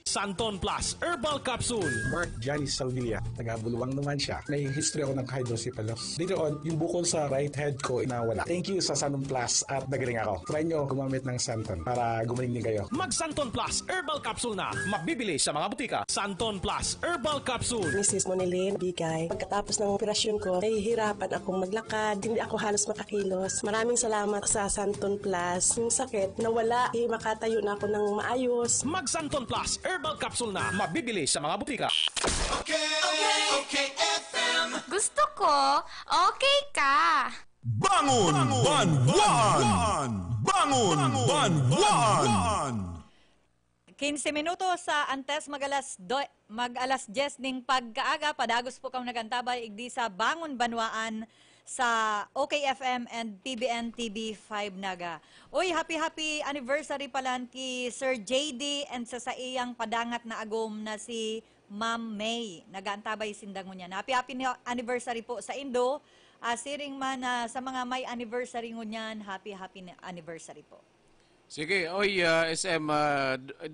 Santon Plus Herbal Capsule. Mark Janice Salvilla, taga-Buluwang naman siya. May history ako ng hydrocephalus. Dito on, yung bukol sa right head ko nawala. Thank you sa Santon Plus at nagaling ako. Try nyo gumamit ng Santon para gumaling din kayo. Mag Santon Plus Herbal Capsule na. Mabibili sa mga butika. Santon Plus Herbal Capsule. Mrs. Monilin Bigay, pagkatapos ng operasyon ko, nahihirapan akong maglakad. Hindi ako halos makakilos. Maraming salamat sa Santon Plus. Yung sakit nawala, makatayo na ako ng maayos. Mag Santon Plus Herbal Capsule na. Mabibili sa mga butika. Okay, FM. Gusto ko, okay ka. Bangon Banwan! Bangon Banwan! 15 minuto sa antes mag-alas 10 ning pagkaaga. Padagos po kang nagantabay igdi sa Bangon Banwaan sa OKFM and PBN TV 5 Naga. Uy, happy anniversary palan ki Sir JD and sa iyang padangat na agom na si Ma'am May. Nagaantabay sindang mo niyan. Happy anniversary po sa Indo. Siring man sa mga may anniversary mo niyan, happy anniversary po. Sige, oy SM,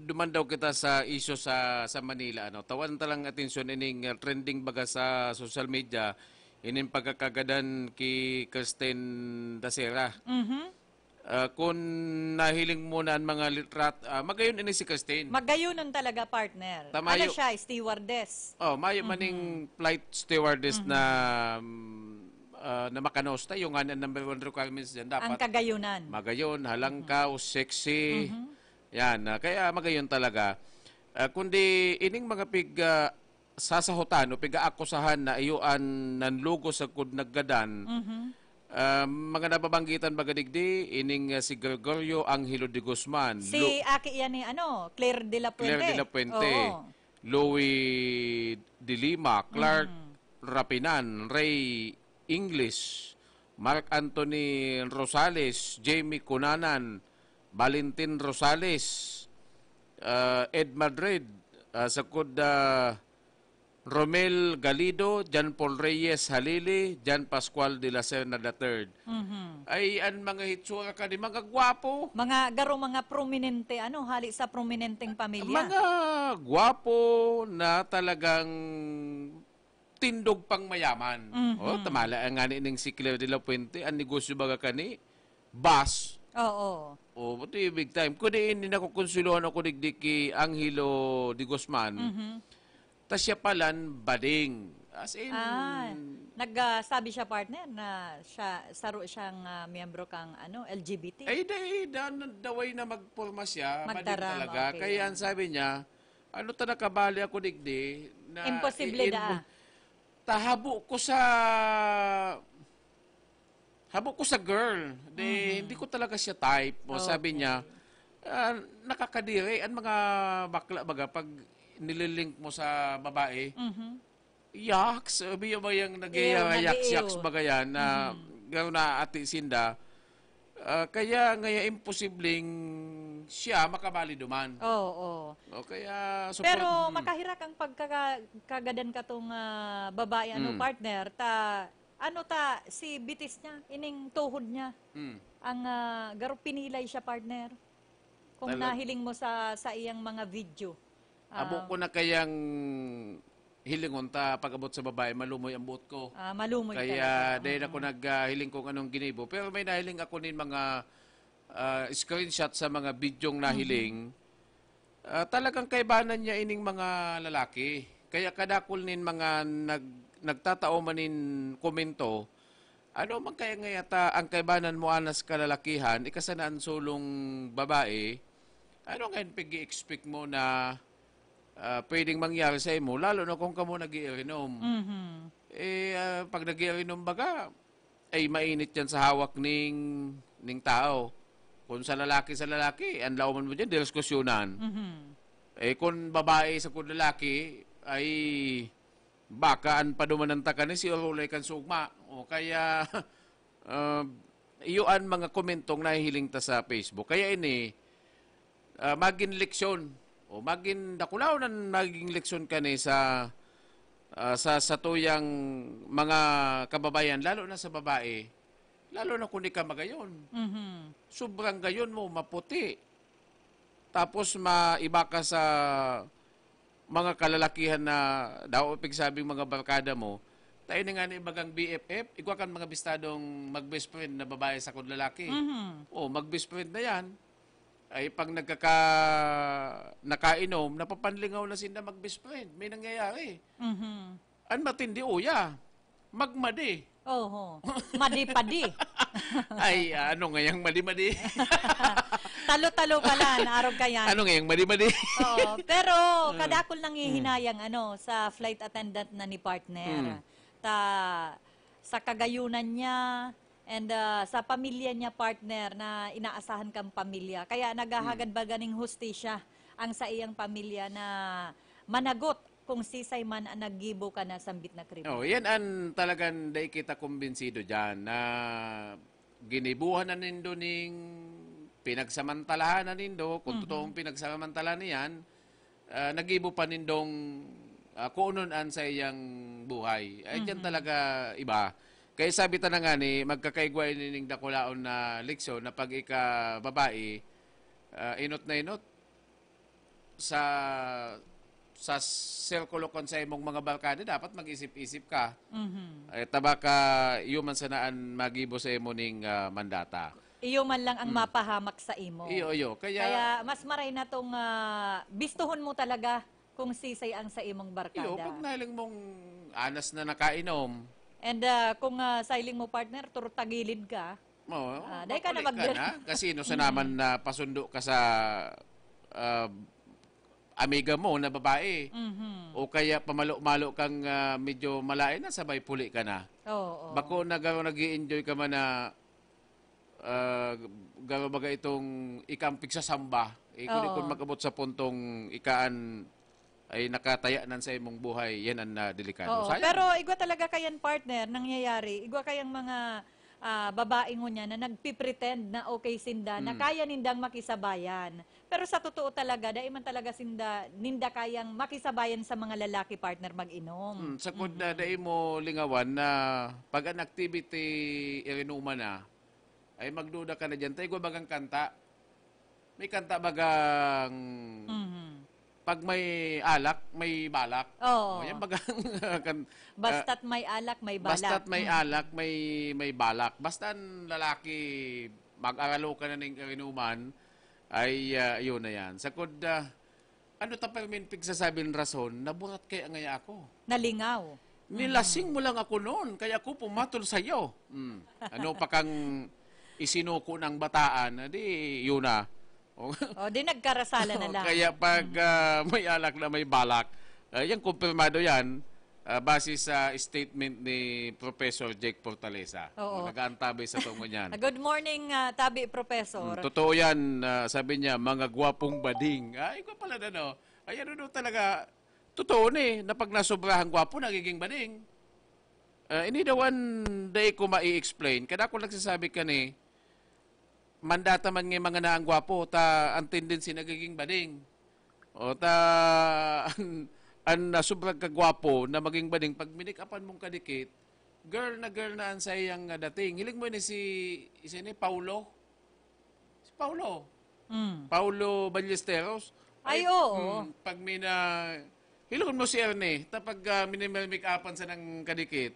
duman daw kita sa issue sa Manila. Tawan talang atensyon ining trending baga sa social media. Inin pagkakagadan ki Kirsten Dasera. Kung nahiling mo na ang mga litrat, magayon ini si Kirsten. Magayonon talaga, partner. Tamayo, siya, stewardess. Mayo maning flight stewardess na makanos tayo nga number 1 requirements dyan. Dapat ang kagayunan. Magayon, halangkaw, sexy. Yan, kaya magayon talaga. Kundi ining mga sasahutan o piga-akusahan na iyuan nanlugo sa kudnaggadan, mga nababanggitan bagadigdi, ining si Gregorio Angelo de Guzman. Si Aki yan ni Claire de la Puente. Louis de Lima, Clark Rapinan, Ray English, Mark Anthony Rosales, Jamie Cunanan, Valentin Rosales, Ed Madrid, sakod Romel Galido, Jan Paul Reyes Halili, Jan Pascual de la Serna III. Ay ang mga hitsura ka di mga gwapo. Mga prominente, hali sa prominenteng pamilya. Mga gwapo na talagang tindog pang mayaman. Tamala ang nga ning si Claire de la Puente, ang negosyo baga kani, bus. Oo. Buti big time. Kundi hindi na ko konsulohan ako digdi ki Angelo de Guzman. Tas siya palan bading. As in... nagsabi siya, partner, na saro siyang miyembro kang LGBT. Ay, daway na magporma siya. Magtaram, talaga. okay. Kaya sabi niya, nakabali ako digdi. Na, imposible Habo ko sa girl. Hindi ko talaga siya type. Sabi niya, nakakadiri. Ang mga bakla baga, pag nililink mo sa babae, yaks, sabi yung bayang nag-yaks baga yan, gano'n na ati Sinda. Kaya ngaya imposibleng siya makabali duman. Oo. O kaya support. Pero makahirak ang pagkagadan ka tong babae partner si bitis niya ining tuhod niya. Ang garo pinilay siya partner. Kung nahiling mo sa iyang mga video. Abo ko na kayang hilingon ta pag-abot sa babae, malumoy ang buot ko. Malumoy kaya dahil ako naghiling kung anong ginibo. Pero may nahiling ako nin mga screenshot sa mga bidyong nahiling. Talagang kaibanan niya ining mga lalaki. Kaya kadakol nin mga nagtatao manin komento, ano man kaya ngayata ang kaibanan mo anas kalalakihan, ikasanaan sulong babae, ano ngayon pag-i-expect mo na pwedeng mangyari sa imo, lalo na kung kamo nag-iinom. Pag nag-iinom baga, ay mainit yan sa hawak ning tao. Kung sa lalaki, ang lauman mo dyan, diskusyonan. Kung babae sa kung lalaki, ay bakaan pa dumananta ka ni si Orulay kan sugma. O kaya, iyuan mga komentong nahihiling ta sa Facebook. Kaya ini, maging leksyon. O maging dakulaw na maging leksyon ka ni sa tuyang mga kababayan, lalo na sa babae, lalo na kung di ka magayon. Sobrang gayon mo, maputi. Tapos maiba ka sa mga kalalakihan na daw pigsabing mga barkada mo, tayo na nga na ibagang BFF, ikaw kan mga bistadong mag-best friend na babae sa kung lalaki. O, mag-best friend na yan. Ay pag nakainom, napapanlingaw na sila mag-best friend. May nangyayari. Ang matindi, uya. Magmadi. Oo. Madi-padi. Ay, ano ngayang madi-madi? Talo-talo pala, naarog ka yan. Ano ngayang madi-madi? Oo. Pero, kadakol nang hihinayang sa flight attendant na ni partner. Sa kagayunan niya, and sa pamilya niya partner na inaasahan kang pamilya. Kaya naghahagad ba ganing hustisya ang sa iyang pamilya na managot kung sisay man ang naggibo ka na sambit na krimen. Yan ang talagang day kita kumbinsido dyan na ginibuhan na nindo ning pinagsamantalahan na nindo, kung totoong pinagsamantalahan niyan, nagibo pa nindong kuununan sa iyang buhay. Ay dyan talaga iba. Kaya sabi ta na nga ni, magkakaigway nining dakulaon na leksyon na pag ika babae, inot na inot sa sirkulo kon sa imong mga barkada, dapat mag-isip-isip ka. Taba ka human sanaan magibo sa imo ning mandata. Iyo man lang ang mapahamak sa imo. Iyo. Kaya mas maray na tong bistuhon mo talaga kung sisay ang sa imong barkada. Iyo, pag nahiling mong anas na nakainom, and kung sailing mo partner, turtagilid ka. Dahil ka na kasi no sa naman na pasundo ka sa amiga mo na babae. O kaya pamalo-malo kang medyo malain na, sabay puli ka na. Bako nag-i-enjoy ka man na garo baga itong ikampig sa samba. Kung magabot sa puntong ikaan ay nakatayanan sa imong buhay, yan ang delikado. Pero igwa talaga kayan partner, nangyayari, igwa kayang mga babae mo niya na nagpipretend na okay sinda, na kaya nindang makisabayan. Pero sa totoo talaga, dahil man talaga ninda kayang makisabayan sa mga lalaki partner mag-inom. Sa kunda, dahil mo lingawan na pag an activity irinuma na, ay magduda ka na dyan. Tayo igwa bagang kanta. May kanta bagang pag may alak, may balak. Yan bagang basta't may alak, may balak. Basta't may alak, may balak. Basta lalaki mag-aralo ka na ng karinuman, ay yun na yan. Sakod, ano tapos pigsasabi ng rason, naburat kaya ngaya ako. Nalingaw. Nilasing mo lang ako noon, kaya ako pumatol sa'yo. Ano pa kang isinuko ng bataan, di yun na. Di nagkarasala na lang. Kaya pag may alak na may balak, yan kumpirmado yan base sa statement ni Professor Jake Fortaleza. Nag-aantabay sa tungo niyan. Good morning, Tabi Professor. Totoo yan, sabi niya, mga gwapong bading. Ay, ko pala na no. Ay, ano talaga, totoo na pag nasobrahan gwapo, nagiging bading. Ini dawan day ko ma-i-explain. Kada ako nagsasabi ka ni, mandata man nga mga naang gwapo, ang tendency nagiging bading. O ang sobrang kagwapo na maging bading, pag minikapan mong kadikit, girl na ang sayang dating. Hiling mo ni isa ni Paulo? Si Paulo. Paulo Ballesteros. Ay, oo. Pag hilungon mo si Erne, tapag minimake-upan sa ng kadikit,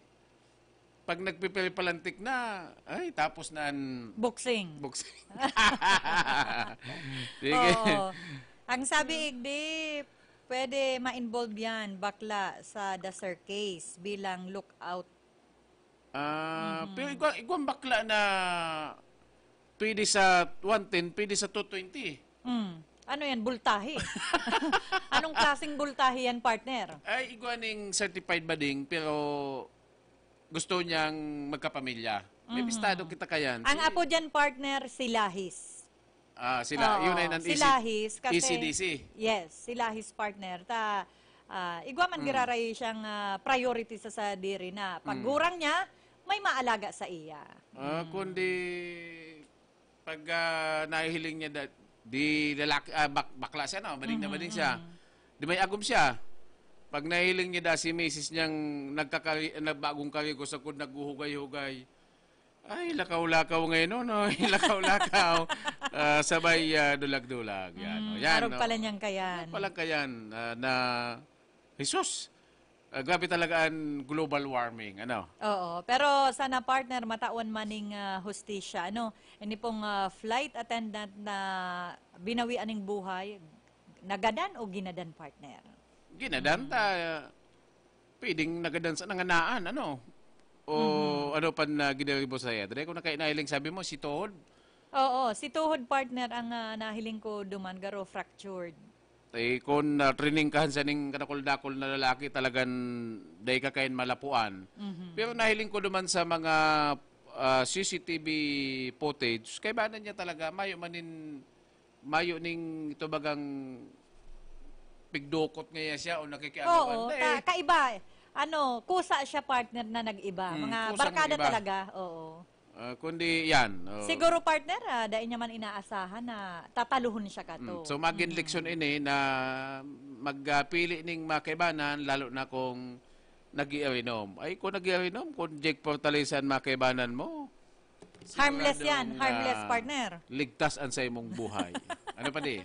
pag nagpipilipalantik na, ay, tapos na Boxing. Sige. Oo. Ang sabi, Igdi, pwede ma-involve yan, bakla, sa Dasar case bilang lookout. Pero iguang bakla na pwede sa 110, pwede sa 220. Ano yan, bultahi? Anong klaseng bultahi yan, partner? Ay, iguaning certified bading, pero gusto niyang magkapamilya. May bistado kita kayan. Ang apo dyan, partner, si Lahis. Yun ay si Lahis. Kasi, ECDC. Yes, si Lahis, partner. Igwa man giraray siyang priority sa diri na paggurang niya, may maalaga sa iya. Kundi pag nahihiling niya di lalaki, bakla siya, no? Bading na bading siya. Di may agom siya. Pag nahiling niya si misis niyang nagbagong karigo sa kung naghuhugay-hugay, ay, lakaw-lakaw ngayon, no? Lakaw-lakaw. Sabay dulag-dulag. Yan, Arog pala niyang kayan. Palang kayan na Jesus. Grabe talaga ang global warming, ano? Oo, pero sana partner matawan maning hustisya, ano? Ini pong flight attendant na binawi aning buhay, nagadan o ginadan, partner? Ginadan pwedeng nagadan sa nanganaan, ano? O ano pa na ginaribo sa iya? Dahil kung nakainailing sabi mo, si Tuhod? Oo, si Tuhod, partner, ang nahiling ko duman, garo fractured. Kung training ka sa ning kanakol-dakol na lalaki, talagang day ka kain malapuan. Pero nahiling ko duman sa mga CCTV footage, kay ba niya talaga, mayo ning ito bagang pigdukot ngayon siya o nakikiagawan. Oo, kaiba. Kusa siya, partner, na nag-iba. Mga barkada talaga, oo. Kundi yan. Siguro, partner, dahil niya man inaasahan na tataluhon siya kato. So, maging leksyon ini na magpili ning makaibanan, lalo na kung nag-iarinom. Ay, kung nag-iarinom, kung Jake Fortalesan makaibanan mo, harmless yan. Harmless, partner. Ligtas ang sa imong buhay. Ano pa di?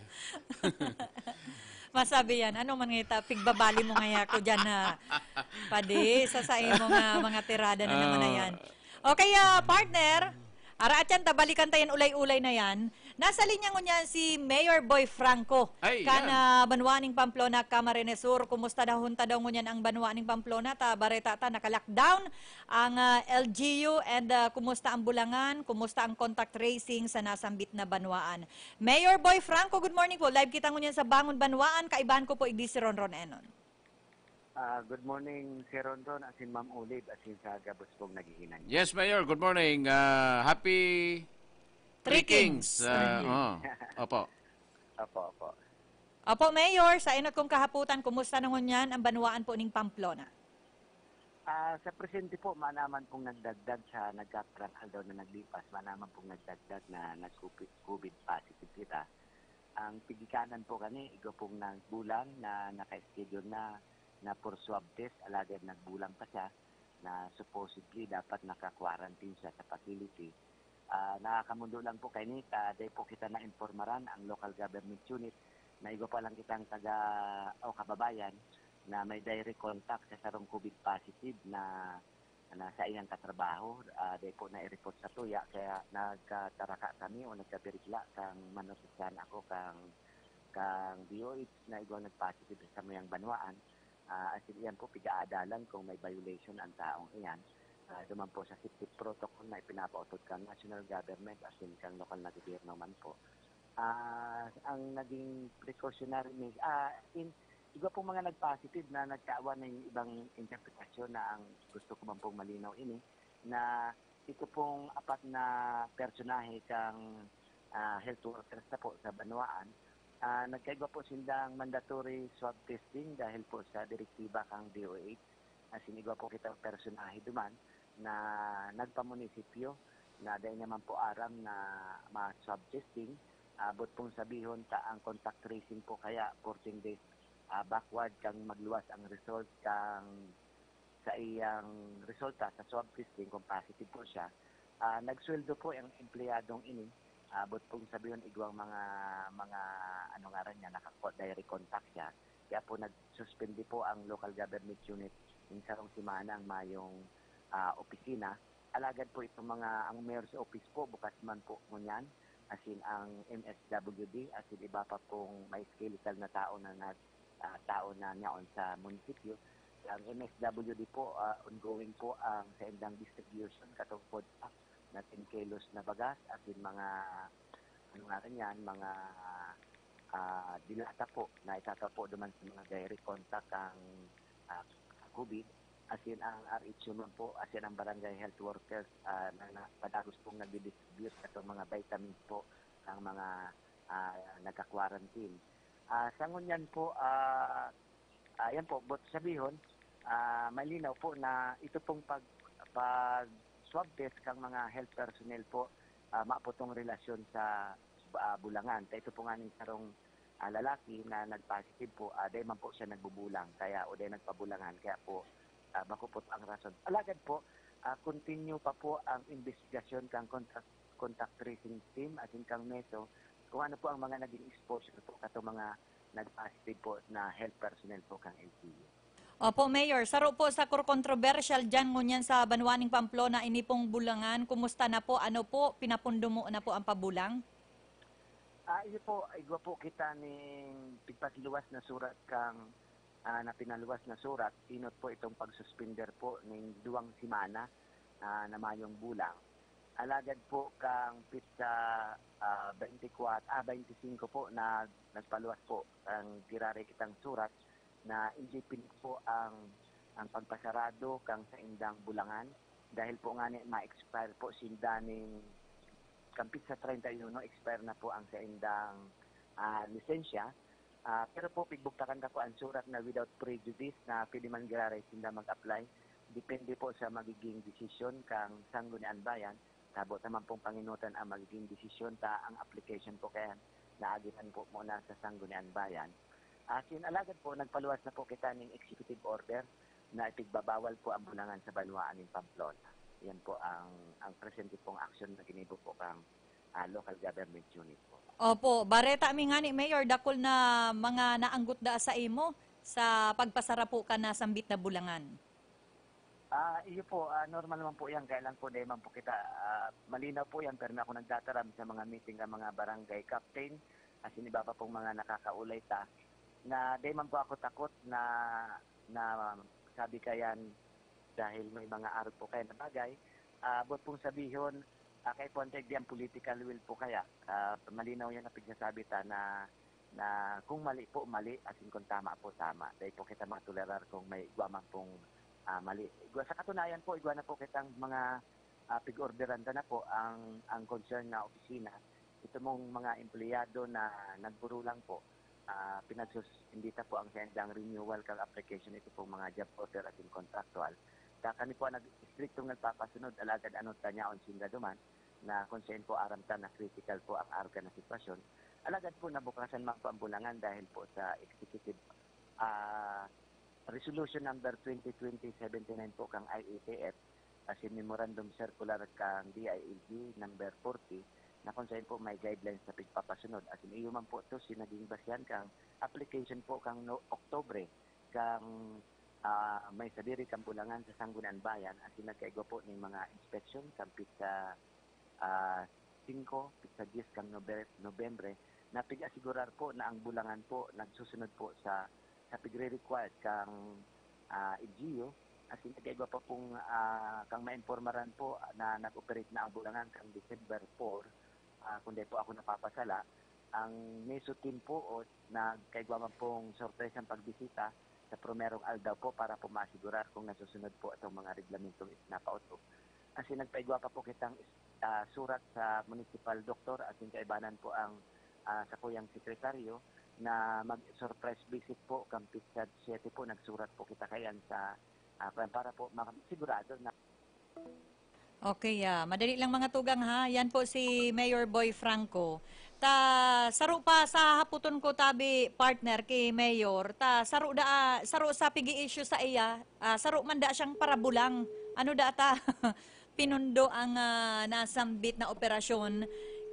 Masabi yan. Ano man ngita, pigbabali mo ngaya ko dyan na padi, sasain mo nga mga tirada na naman na yan. Okay, partner, araat yan, tabalikan tayo ulay-ulay na yan. Nasa linya ko niyan si Mayor Boy Franco. Ay, Banwaning Pamplona, Camarines Sur. Kumusta daw daw ngunyan ang Banwaning Pamplona? Bareta naka-lockdown ang LGU and kumusta ang Bulangan? Kumusta ang contact tracing sa nasambit na Banwaan? Mayor Boy Franco, good morning po. Live kita ngunyan sa Bangon Banwaan. Kaibahan ko po igdi si Ronron Enon. Good morning, Sir Rondon, asin Ma'am Olive, asin sa Gabos pong naghihinan. Yes, Mayor. Good morning. Happy Three Kings. Opo. Opo. Opo, Mayor. Sa inot kong kahaputan, kumusta naman yan ang Banwaan po ning Pamplona? Sa presente po, manaman pong nagdagdag sa nagkakrangkal daw na naglipas, manaman pong nagdagdag na nag-COVID positive kita. Ang pigikanan po kani, igo pong nagbulang na naka-schedule na for swab test, alagad nagbulang pa siya na supposedly dapat naka-quarantine siya sa facility. Nakakamundo lang po kay Nita, dahil po kita na-informaran ang local government unit na igo pa lang kitang kababayan na may direct contact sa sarong COVID positive na sa iyang katrabaho. Dahil po na-report sa tuya, kaya nagkataraka kami o nagkabirigla kang manusisan ako kang DOH na igo nag-positive sa mayang Banwaan. Asin iyan po, pigaadalan kung may violation ang taong iyan. Duman po sa safety protocol na ipinapautod kang national government asin kang local na gobyerno man po. Ang naging precautionary iba pong mga nag-positive na nagkaawa ng ibang interpretasyon na ang gusto ko man pong malinaw ini, na ito pong apat na personahe kang health workers na po sa Banwaan. Nagkaigwa po silang mandatory swab testing dahil po sa direktiba kang DOH. Sinigwa po kitang personahe duman na nagpamunisipyo na dahil naman po aram na ma-swab testing, abot pong sabihon ta ang contact tracing po kaya 14 days backward kang magluwas ang result kang sa iyang resulta sa swab testing kung positive po siya. Nagsweldo po ang empleyadong ini. Abot pong sabihon igwang mga ano nga rin niya, direct contact siya. Kaya po nagsuspende po ang local government unit in sarong simana ang mayong opisina. Alagad po itong ang mayor's office po, bukas man po ngunyan, as in ang MSWD, as in iba pa pong may skeletal na tao na niyaon sa munisipyo. Ang MSWD po, ongoing po ang sa endang distribution katungkod na 10 kilos na bagas at in mga mga dilata po na itatapo duman sa mga direct contact ang COVID. As in ang RHU man po, as in ang barangay health workers na padagos pong nag-distribute katong mga vitamins po ang mga nagka-quarantine. Sa ngunyan po, ayan po, but sabihon, malinaw po na ito pong pag swab test kang mga health personnel po, maapotong relasyon sa bulangan. Kaya ito po nga ng sarong lalaki na nag-positive po, dahil man po siya nagbubulang, kaya o dahil nagpabulangan, kaya po makupot ang rason. Alagad po, continue pa po ang investigasyon kang contact tracing team at kang MESO kung ano po ang mga naging exposure po kato mga nag-positive po na health personnel po kang LGU. Opo, Mayor. Saro po sa controversial dyan ngunyan sa Banwaning Pamplona, ini pong bulangan. Kumusta na po? Ano po? Pinapundo mo na po ang pabulang? Iyo po, igwa po kita ning pigpatiluwas na surat kang na pinaluwas na surat. Inot po itong pagsuspender po ning 2 simana na mayong bulang. Alagad po kang pizza 25 po na nagpaluwas po ang tirare kitang surat na injipin po ang pagpasarado kang sa indang bulangan dahil po nga ma-expire po sindaning kampit sa 31 expire na po ang sa indang lisensya. Pero po pigbuktakan ka po ang surat na without prejudice na pwede man girare sinda mag-apply. Depende po sa magiging desisyon kang Sangguniang Bayan. Tabo naman pong panginutan ang magiging desisyon ta ang application po kaya naagitan po muna sa Sangguniang Bayan. Sinalagad po, nagpaluwas na po kita ng executive order na ipigbabawal po ang bulangan sa Banwaan ng Pamplona. Yan po ang presente pong action na ginibo po kang local government unit po. Opo, bareta mi nga ni Mayor, dakol na mga naanggot da sa imo sa pagpasara po ka na sambit na bulangan. Iyo po, normal naman po yan. Kailan po, dahil man po kita, malinaw po yan, pero ako nagdataram sa mga meeting ng mga barangay captain, as in iba pa pong mga nakakaulay ta, na dahil man po ako takot na sabi kayan dahil may mga araw po kayo na bagay, but pong sabihon, kay Ponteg diyan political will po kaya, malinaw yan na pigsasabi ta na kung mali po, mali, as in kung tama po, tama. Dahil po kita matulerar kung may igwaman pong mali. Sa katunayan po, igwa na po kitang mga pig-orderan na po ang concern na opisina. Ito mong mga empleyado na nagburulang po, pinagsusindita po ang sendang renewal kang application ito pong mga job order at contractual. Kani po nag-strictong nagpapasunod alagad anong tanyaon sinda duman na concern po aram ta na critical po ang arga na sitwasyon. Alagad po nabukasan man po ang bulangan dahil po sa executive resolution number 2020-79 po kang IATF as in memorandum circular kang DILG number 40 na kung saan po may guidelines sa pagpapasunod. As in, iyo man po ito, sinaging basyan kang application po kang Oktobre, kang may sadiri kang bulangan sa Sangguniang Bayan, as in, nagkaigo po ng mga inspection, kang pizza 5, pizza 10 kang Nobyembre, na pig-asigurar po na ang bulangan po nagsusunod po sa pigre-required kang LGU, as in, nagkaigo pa pong kang ma-informaran po na nag-operate na ang bulangan kang December 4, kundi po ako napapasala, ang MESO team po nagkaigwa man pong sorpresang pagbisita sa Promerong Aldaw po para po masigurar kung nasusunod po itong mga reglamentong napauto. Kasi nagpaigwa pa po kitang surat sa municipal doctor at yung kaibanan po ang sa kuyang sekretaryo na mag-surprise visit po kang Pizza 7 po, nagsurat po kita kayan sa para po makasigurado na Okay, madali lang mga tugang ha. Yan po si Mayor Boy Franco. Saro pa sa haputon ko tabi partner kay Mayor. Saro sa pigi issue sa iya. Saro man da siyang parabulang. Ano da ta? Pinundo ang nasambit na operasyon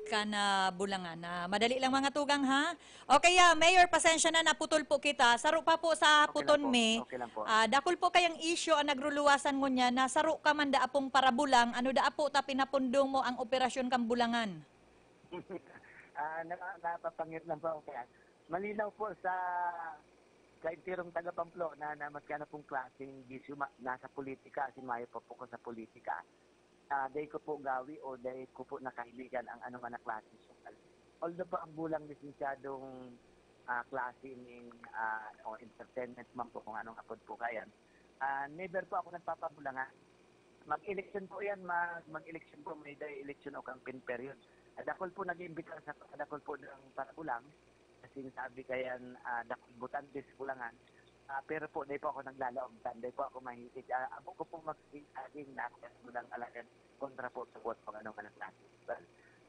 kana bulangan. Madali lang mga tugang ha. Okay, Mayor, pasensya na naputol po kita. Saro pa po sa haputon me. Okay lang po. Dakol po kayang issue ang nagruluwasan mo niya na saro ka man da apong parabulang. Ano da po ta pinapundong mo ang operasyon kang bulangan? Napapangit lang po. Kaya malinaw po sa kaintirong taga Pamplo na maskana pong klaseng gisyo nasa politika. Simayo pa po ko sa politika. Day ko po gawi o day ko po nakahiligan ang anuman na klase. Although po ang bulang lisensyadong klase o entertainment man po kung anong apod po kayan, never po ako nagpapabulangan. Mag-election po yan, mag-election po, may day election o campaign period. Dakol po nag-imbita sa dakol po ng parabulang, kasi sabi kayan dakol butantes bulangan. Pero po, day po ako naglalaom. Day po ako mahitig. Abo ko po mag-siging na ako ng alagan kontra po sa kuwat pang anong klase.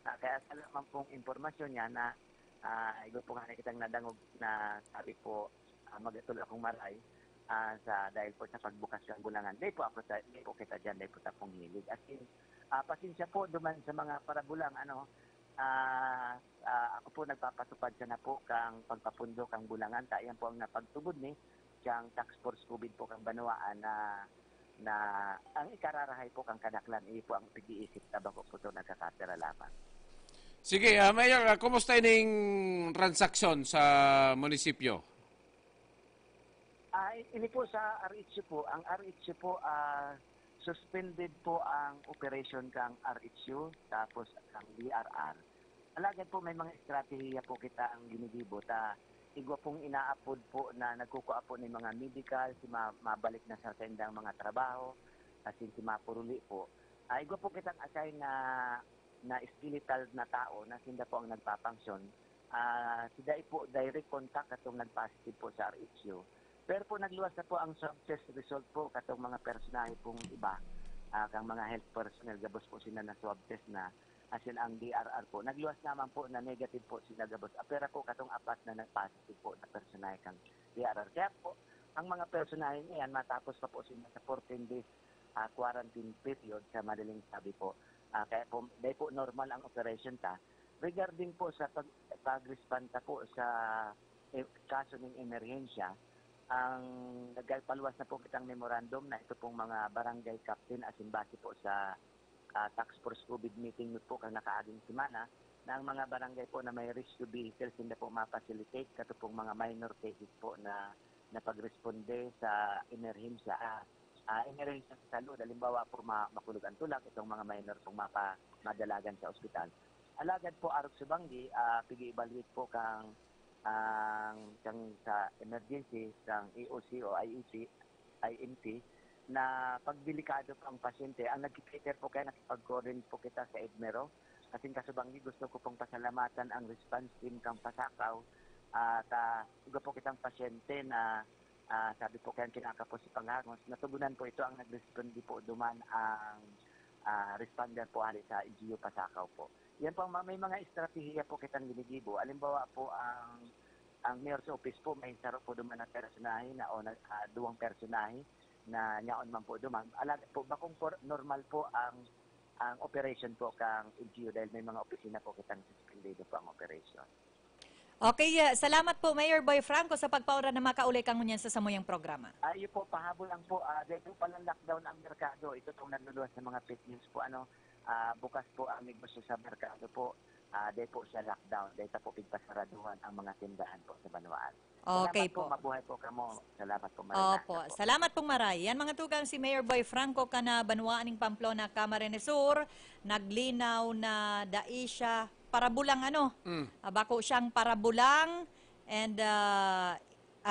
Kaya salamat pong informasyon niya na igo po nga nakitang nadangog na sabi po mag-atul akong maray dahil po sa pagbukas ng bulangan. Day po ako day po kita dyan, day po sa pong hilig. At pasensya po duman sa mga parabulang ako po nagpapatupad siya na po kang pagpapundo kang bulangan. Tayan po ang napagtubod ni siyang tax force COVID po kang banwaan na ang ikararahay po kang kadaklan po ang pag-iisip na bako po ito nagkakatira lamang. Sige, Mayor, kumusta yung transaksyon sa munisipyo? Ini po sa RHU po. Ang RHU po, suspended po ang operation kang RHU tapos kang DRR. Alagad po may mga estratehiya po kita ang ginigibo. Igwa pong inaapod po na nagkukuha po ng mga medical, mabalik na sa sendang mga trabaho, kasi si mapuruli po. Igwa po kitang assign na skeletal na tao na sinda po ang nagpapangsyon. Sida po direct contact katong nagpositive po sa RHU. Pero po nagluwas na po ang swab test result po katong mga personahe pong iba. Kang mga health personnel, gabos po sila na swab test na asin ang DRR po. Nagluwas naman po na negative po sila gabos. Pero po katong apat na nag-positive po na personahe kang DRR. Kaya po, ang mga personahe niyan, matapos pa po sila sa 14 days quarantine period sa madaling sabi po. Kaya po, dahil po normal ang operation ta. Regarding po sa pag-respond po sa kaso ng emerhensya, ang nagpaluwas na po kitang memorandum na ito pong mga barangay captain asin base po sa tax force COVID meeting po kang nakaaging semana na ang mga barangay po na may risk to vehicles hindi po ma-facilitate kato pong mga minor cases po na pag-responde sa emerhensya. Emerhensya sa salud, halimbawa po makulog ang tulak, itong mga minor pong madalagan sa ospital. Alagad po arog subanggi, pigi-evaluate po kang sa emergency, sang EOC o IMT, na pagdelikado po ang pasyente. Ang nag-cater po kaya nakipag-coordinate po kita sa EDMERO. Kasing kasubanggi, gusto ko pong pasalamatan ang response team kang Pasakaw. Igo po kitang pasyente na sabi po kaya kinakapos si Panghangos. Natugunan po ito ang nag-respondi po duman ang responder po ali sa LGU Pasakaw po. Yan po, may mga estratehiya po kitang ginigibo. Alimbawa po ang mayor's office po, may saro po duman na personahe na o duwang personahe na nyaon man po duman. Alam po, bakong normal po ang operation po kang LGU dahil may mga opisina po kitang suspendido po ang operation. Okay, salamat po Mayor Boy Franco sa pagpaura na makaulay kang ngunyan sa samuyang programa. Ayun po, pahabol lang po. Dahil po palang lockdown ang merkado. Ito itong naluluwas ng mga fake news po. Bukas po ang negosyo sa merkado po. Dahil po siya lockdown. Dahil po pigpasaraduhan ang mga tindahan po sa Banwaan. Okay salamat po. Mabuhay po kamo. Salamat po maray. Opo, salamat pong maray. Yan mga tugang si Mayor Boy Franco kana Banwaan ng Pamplona, Camarines Sur. Naglinaw na daisya parabulang bako siyang parabulang and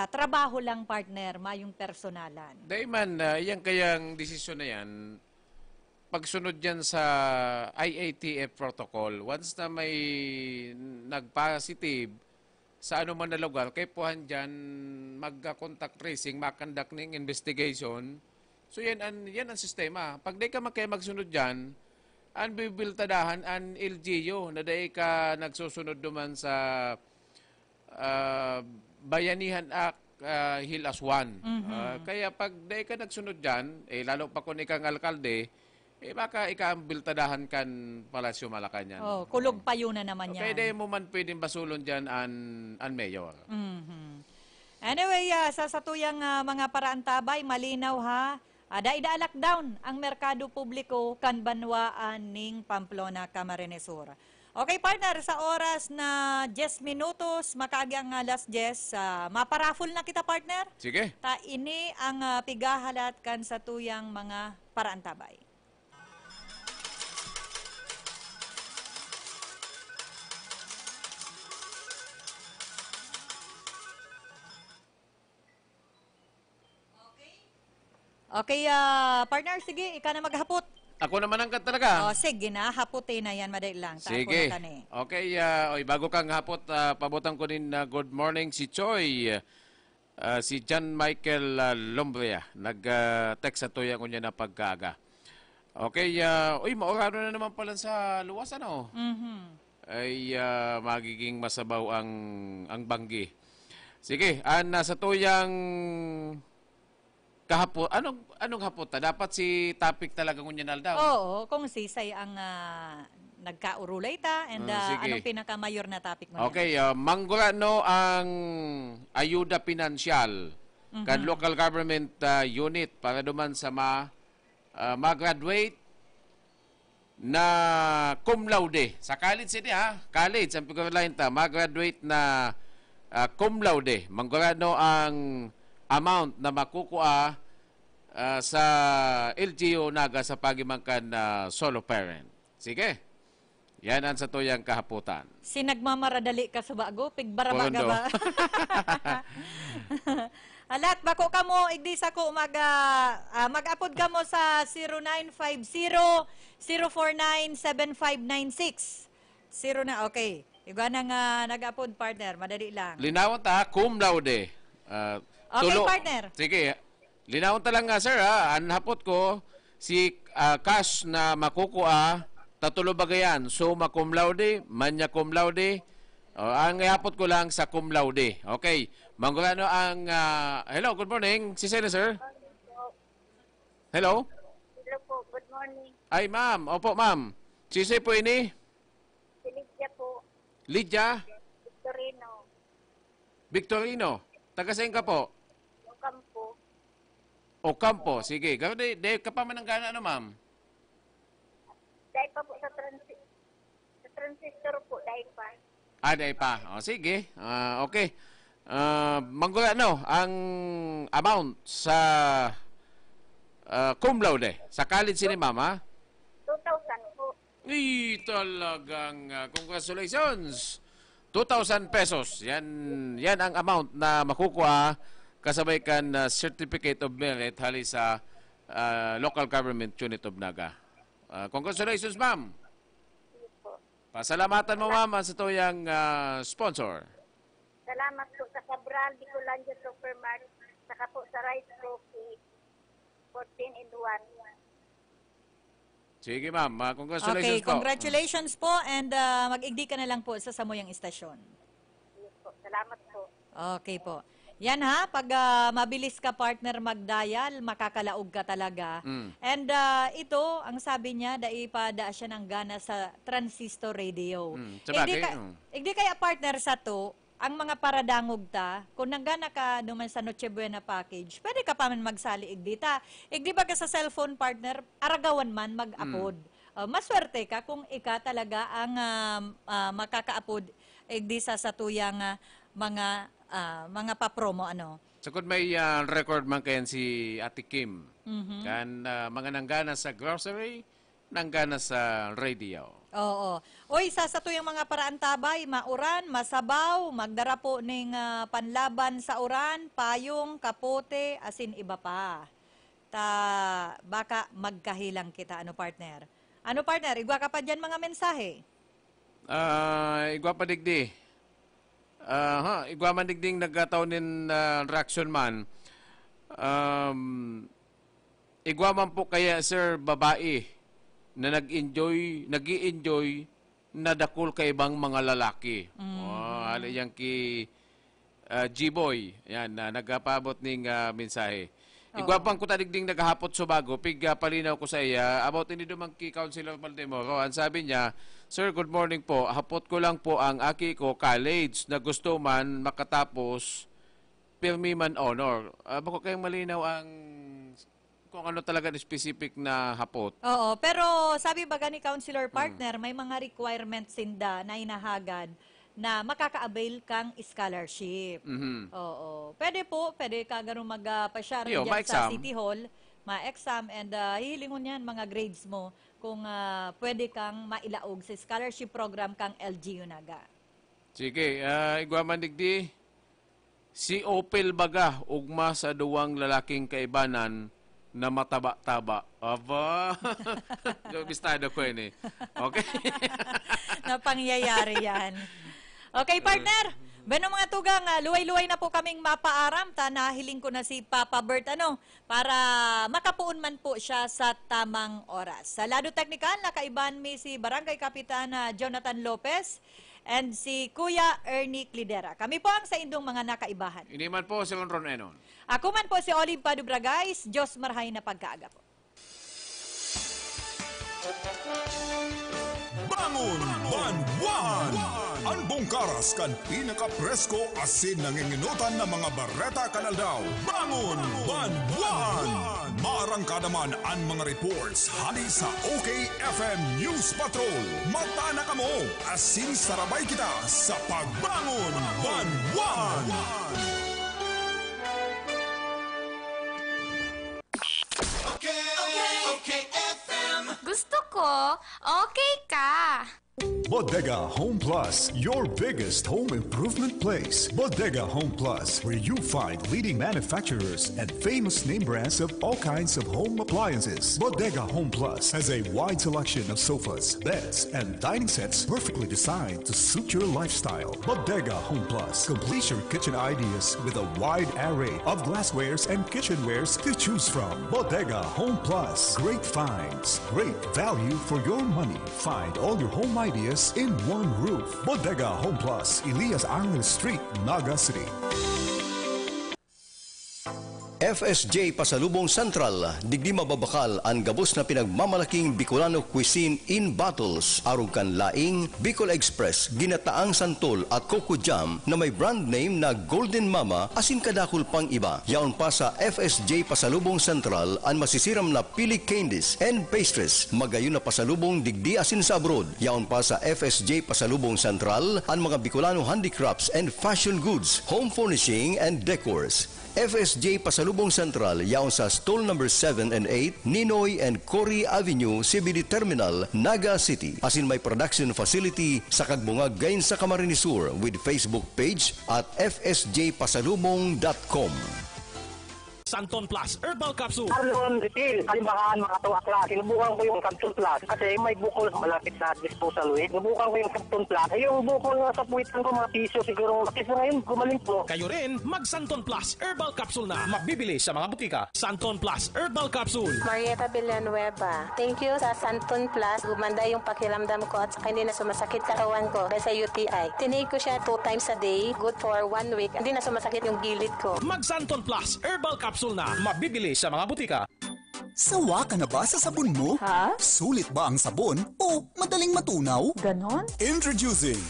trabaho lang partner, mayong personalan. Daiman, yan kayang desisyon na yan, pagsunod yan sa IATF protocol, once na may nag-positive sa anuman na lugar, kay puhan dyan mag-contact tracing, makandak ng investigation. So yan ang sistema. Pag di ka magsunod dyan, ang bibiltadahan ang LGU na dahil ka nagsusunod duman sa Bayanihan Act Hill Aswan. Kaya pag dahil ka nagsunod dyan, lalo pa kung ikang alkalde, baka ikaambiltadahan kan Palasyo Malacanang. Kulog pa yun na naman yan. Kaya dahil mo man pwedeng basulon dyan ang mayor. Anyway, sa satuyang mga paraantabay, malinaw ha, daida lockdown ang merkado publiko kan banwaan ning Pamplona, Camarines Sur. Okay, partner, sa oras na 10 minutos, makaagyang alas 10, maparaful na kita, partner. Sige. Ini ang pigahalat kan satuyang mga paraantabay. Okay, partner, sige, ika na maghapot. Ako naman ang talaga. Sige na, haputin na yan, madali lang. Sige. Okay, bago kang hapot, pabutan ko din good morning si Choi. Si John Michael Lombria. Nag-text sa tuya ko niya na pagkaaga. Okay, maurado na naman pala sa luwas, ano? Ay, magiging masabaw ang banggi. Sige, sa tuyang kahapon, anong hapon ta? Dapat si topic talaga ngunyan daw. Oo, kung sisay ang nagkaurulay ta and anong pinakamayor na topic mo? Okay, manggurano ang ayuda pinansyal kan local government unit para duman sa ma-graduate na cum laude. Sa college sini college ang piguralain ta, ma-graduate na cum laude. Manggurano ang amount na makukuha sa LGU Naga sa pagimangkan solo parent. Sige. Yan ang sa tuyang kahaputan. Sinagmamaradali ka sa bago? Pigbarabaga ba? Alat, bako ka mo, igdis ako mag-upload ka mo sa 0950-049-7596. Okay. Iba na nga nag-upload, partner. Madali lang. Linawan ta, cum laude. Okay, partner. Sige. Linawon ta lang nga, sir, anhapot ko si cash na makukuha tatulo bagayan. Summa cum laude, manya cum laude. Ang ihapot ko lang sa cum laude. Okay. Manggulano ang hello, good morning. Si Sena, sir. Hello? Hello po, good morning. Ay, ma'am. Opo, ma'am. Sisi po ini? Si Lydia po. Lydia? Victorino. Taga-saan ka po? Ocampo. Ocampo. Sige. Gawin ka pa man ang gana, ma'am? Dahil pa po sa transistor po, dahil pa. Dahil pa. Sige. Okay. Manggulano ang amount sa cum laude sa college ni mama? 2,000 po. Talagang congratulations. 2,000 pesos. Yan ang amount na makukuha kasabay kan Certificate of Merit hali sa Local Government Unit of Naga. Congratulations, ma'am. Pasalamatan mo, ma'am, sa tuyang sponsor. Salamat po sa Cabral, Bicolandia Supermarket, saka po sa Rice Coffee, 14 in 1. Sige, ma'am. Congratulations po. Congratulations po and mag-igdi ka na lang po sa Samoyang Istasyon. Yes po. Salamat po. Okay po. Yan ha, pag mabilis ka partner mag-dial, makakalaog ka talaga. And ito, ang sabi niya, daipada siya ng gana sa transistor radio. Igdi kaya partner sa to, ang mga paradangog ta, kung nanggana ka naman sa Noche Buena package, pwede ka pa man magsali igdi ta. Igdi ba ka sa cellphone partner, aragawan man mag-upload. Maswerte ka kung ika talaga ang makaka-upload igdi sa satuyang mga pa-promo ano. Sakod may record man kayan si Ate Kim. Kan mga nanggana sa grocery, nanggana sa radio. Oo. Uy, sa tuyang mga paraantabay, mauran, masabaw, magdara po ning panlaban sa uran, payong, kapote, asin iba pa. Baka magkahilang kita, partner? Ano, partner? Igwa ka pa dyan mga mensahe? Igwa pa digdi. Igwa man digding nagkataon nin reaction man. igwaman po kaya, sir, babae na nag-i-enjoy na dakol kay ibang mga lalaki. Hali yan ki G-Boy. Yan, nagpabot ning mensahe. Igwapang ko tadigding naghahapot sa bago, palinaw ko sa iya, about hindi naman ki Councilor Maldemoro. Ang sabi niya, Sir, good morning po. Hapot ko lang po ang aki ko, college, na gusto man makatapos, pirmi man honor. Bako kayong malinaw ang kung ano talaga specific na hapot. Oo, pero sabi baga ni Councilor Partner, may mga requirements sinda na inahagad na makaka-avail kang scholarship. Oo. Pwede ka ganun magpasyar dyan sa City Hall, ma-exam, and hihilingon yan mga grades mo kung pwede kang mailaog sa scholarship program kang LGU Naga. Sige, igwaman digdi, si Opel baga, ugma sa duwang lalaking kaibanan na mataba-taba. Aba, bistado ko yun eh. Okay? Napangyayari yan. Okay, partner. Beno mga tugang, luway-luway na po kaming mapaaram. Nahiling ko na si Papa Bert para makapuon man po siya sa tamang oras. Sa lado teknikal, nakaiban mi si Barangay Kapitan Jonathan Lopez and si Kuya Ernie Clidera. Kami po ang sa indong mga nakaibahan. Ini man po si Ron Enon. Ako man po si Olive Padubra, guys. Diyos marhay na pagkaaga po. Bangon Banwan! Ang bungkaras kan pinaka-presko asin nanginginutan ng mga bareta kanaldaw. Bangon Banwan! Maarangkada man ang mga reports hali sa OKFM News Patrol. Mata na kamo, asin sarabay kita sa Pagbangon Banwan! Okay, FM. Gusto ko, okay ka. Bodega Home Plus, your biggest home improvement place. Bodega Home Plus, where you find leading manufacturers and famous name brands of all kinds of home appliances. Bodega Home Plus has a wide selection of sofas, beds, and dining sets perfectly designed to suit your lifestyle. Bodega Home Plus completes your kitchen ideas with a wide array of glasswares and kitchenwares to choose from. Bodega Home Plus, great finds, great value for your money. Find all your home ideas in one roof. Bodega Home Plus, Elias Angel Street, Naga City. FSJ Pasalubong Central, digdi mababakal ang gabos na pinagmamalaking Bicolano cuisine in bottles. Arog kan laing, Bicol Express, Ginataang Santol at Coco Jam na may brand name na Golden Mama asin kadakol pang iba. Yaon pa sa FSJ Pasalubong Central ang masisiram na pili candies and pastries. Magayon na pasalubong digdi asin sa abroad. Yaon pa sa FSJ Pasalubong Central ang mga Bicolano handicrafts and fashion goods, home furnishing and decors. FSJ Pasalubong Central, yaon sa stall number 7 and 8, Ninoy and Cory Avenue, CBD Terminal, Naga City. Asin may production facility sa Kagbungag gayon sa Camarines Sur with Facebook page at fsjpasalubong.com. Santon Plus Herbal Capsule. Arlon Refill, kalimbahan mga tuwakla. Sinubukan ko yung Santon Plus kasi may bukol malapit sa disposal weight. Sinubukan ko yung Santon Plus. Ay, yung bukol nga sa puwitan ko mga piso siguro. Kasi ngayon gumaling po. Kayo rin, mag Santon Plus Herbal Capsule na. Mabibili sa mga butika. Santon Plus Herbal Capsule. Marieta Villanueva. Thank you sa Santon Plus. Gumanda yung pakiramdam ko at saka hindi na sumasakit katawan ko sa UTI. Tinake ko siya 2 times a day. Good for 1 week. Hindi na sumasakit yung gilid ko. Mag Santon Plus Herbal Capsule na, mabibili sa mga butika. Sawa ka na ba sa sabon mo? Ha? Sulit ba ang sabon o madaling matunaw? Ganon? Introducing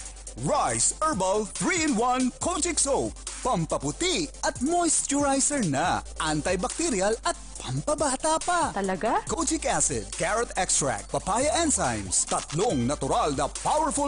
Rice Herbal 3-in-1 Kojic Soap. Pampaputi at moisturizer na. Antibacterial at pampabata pa. Talaga? Kojic Acid, Carrot Extract, Papaya Enzymes. Tatlong natural na powerful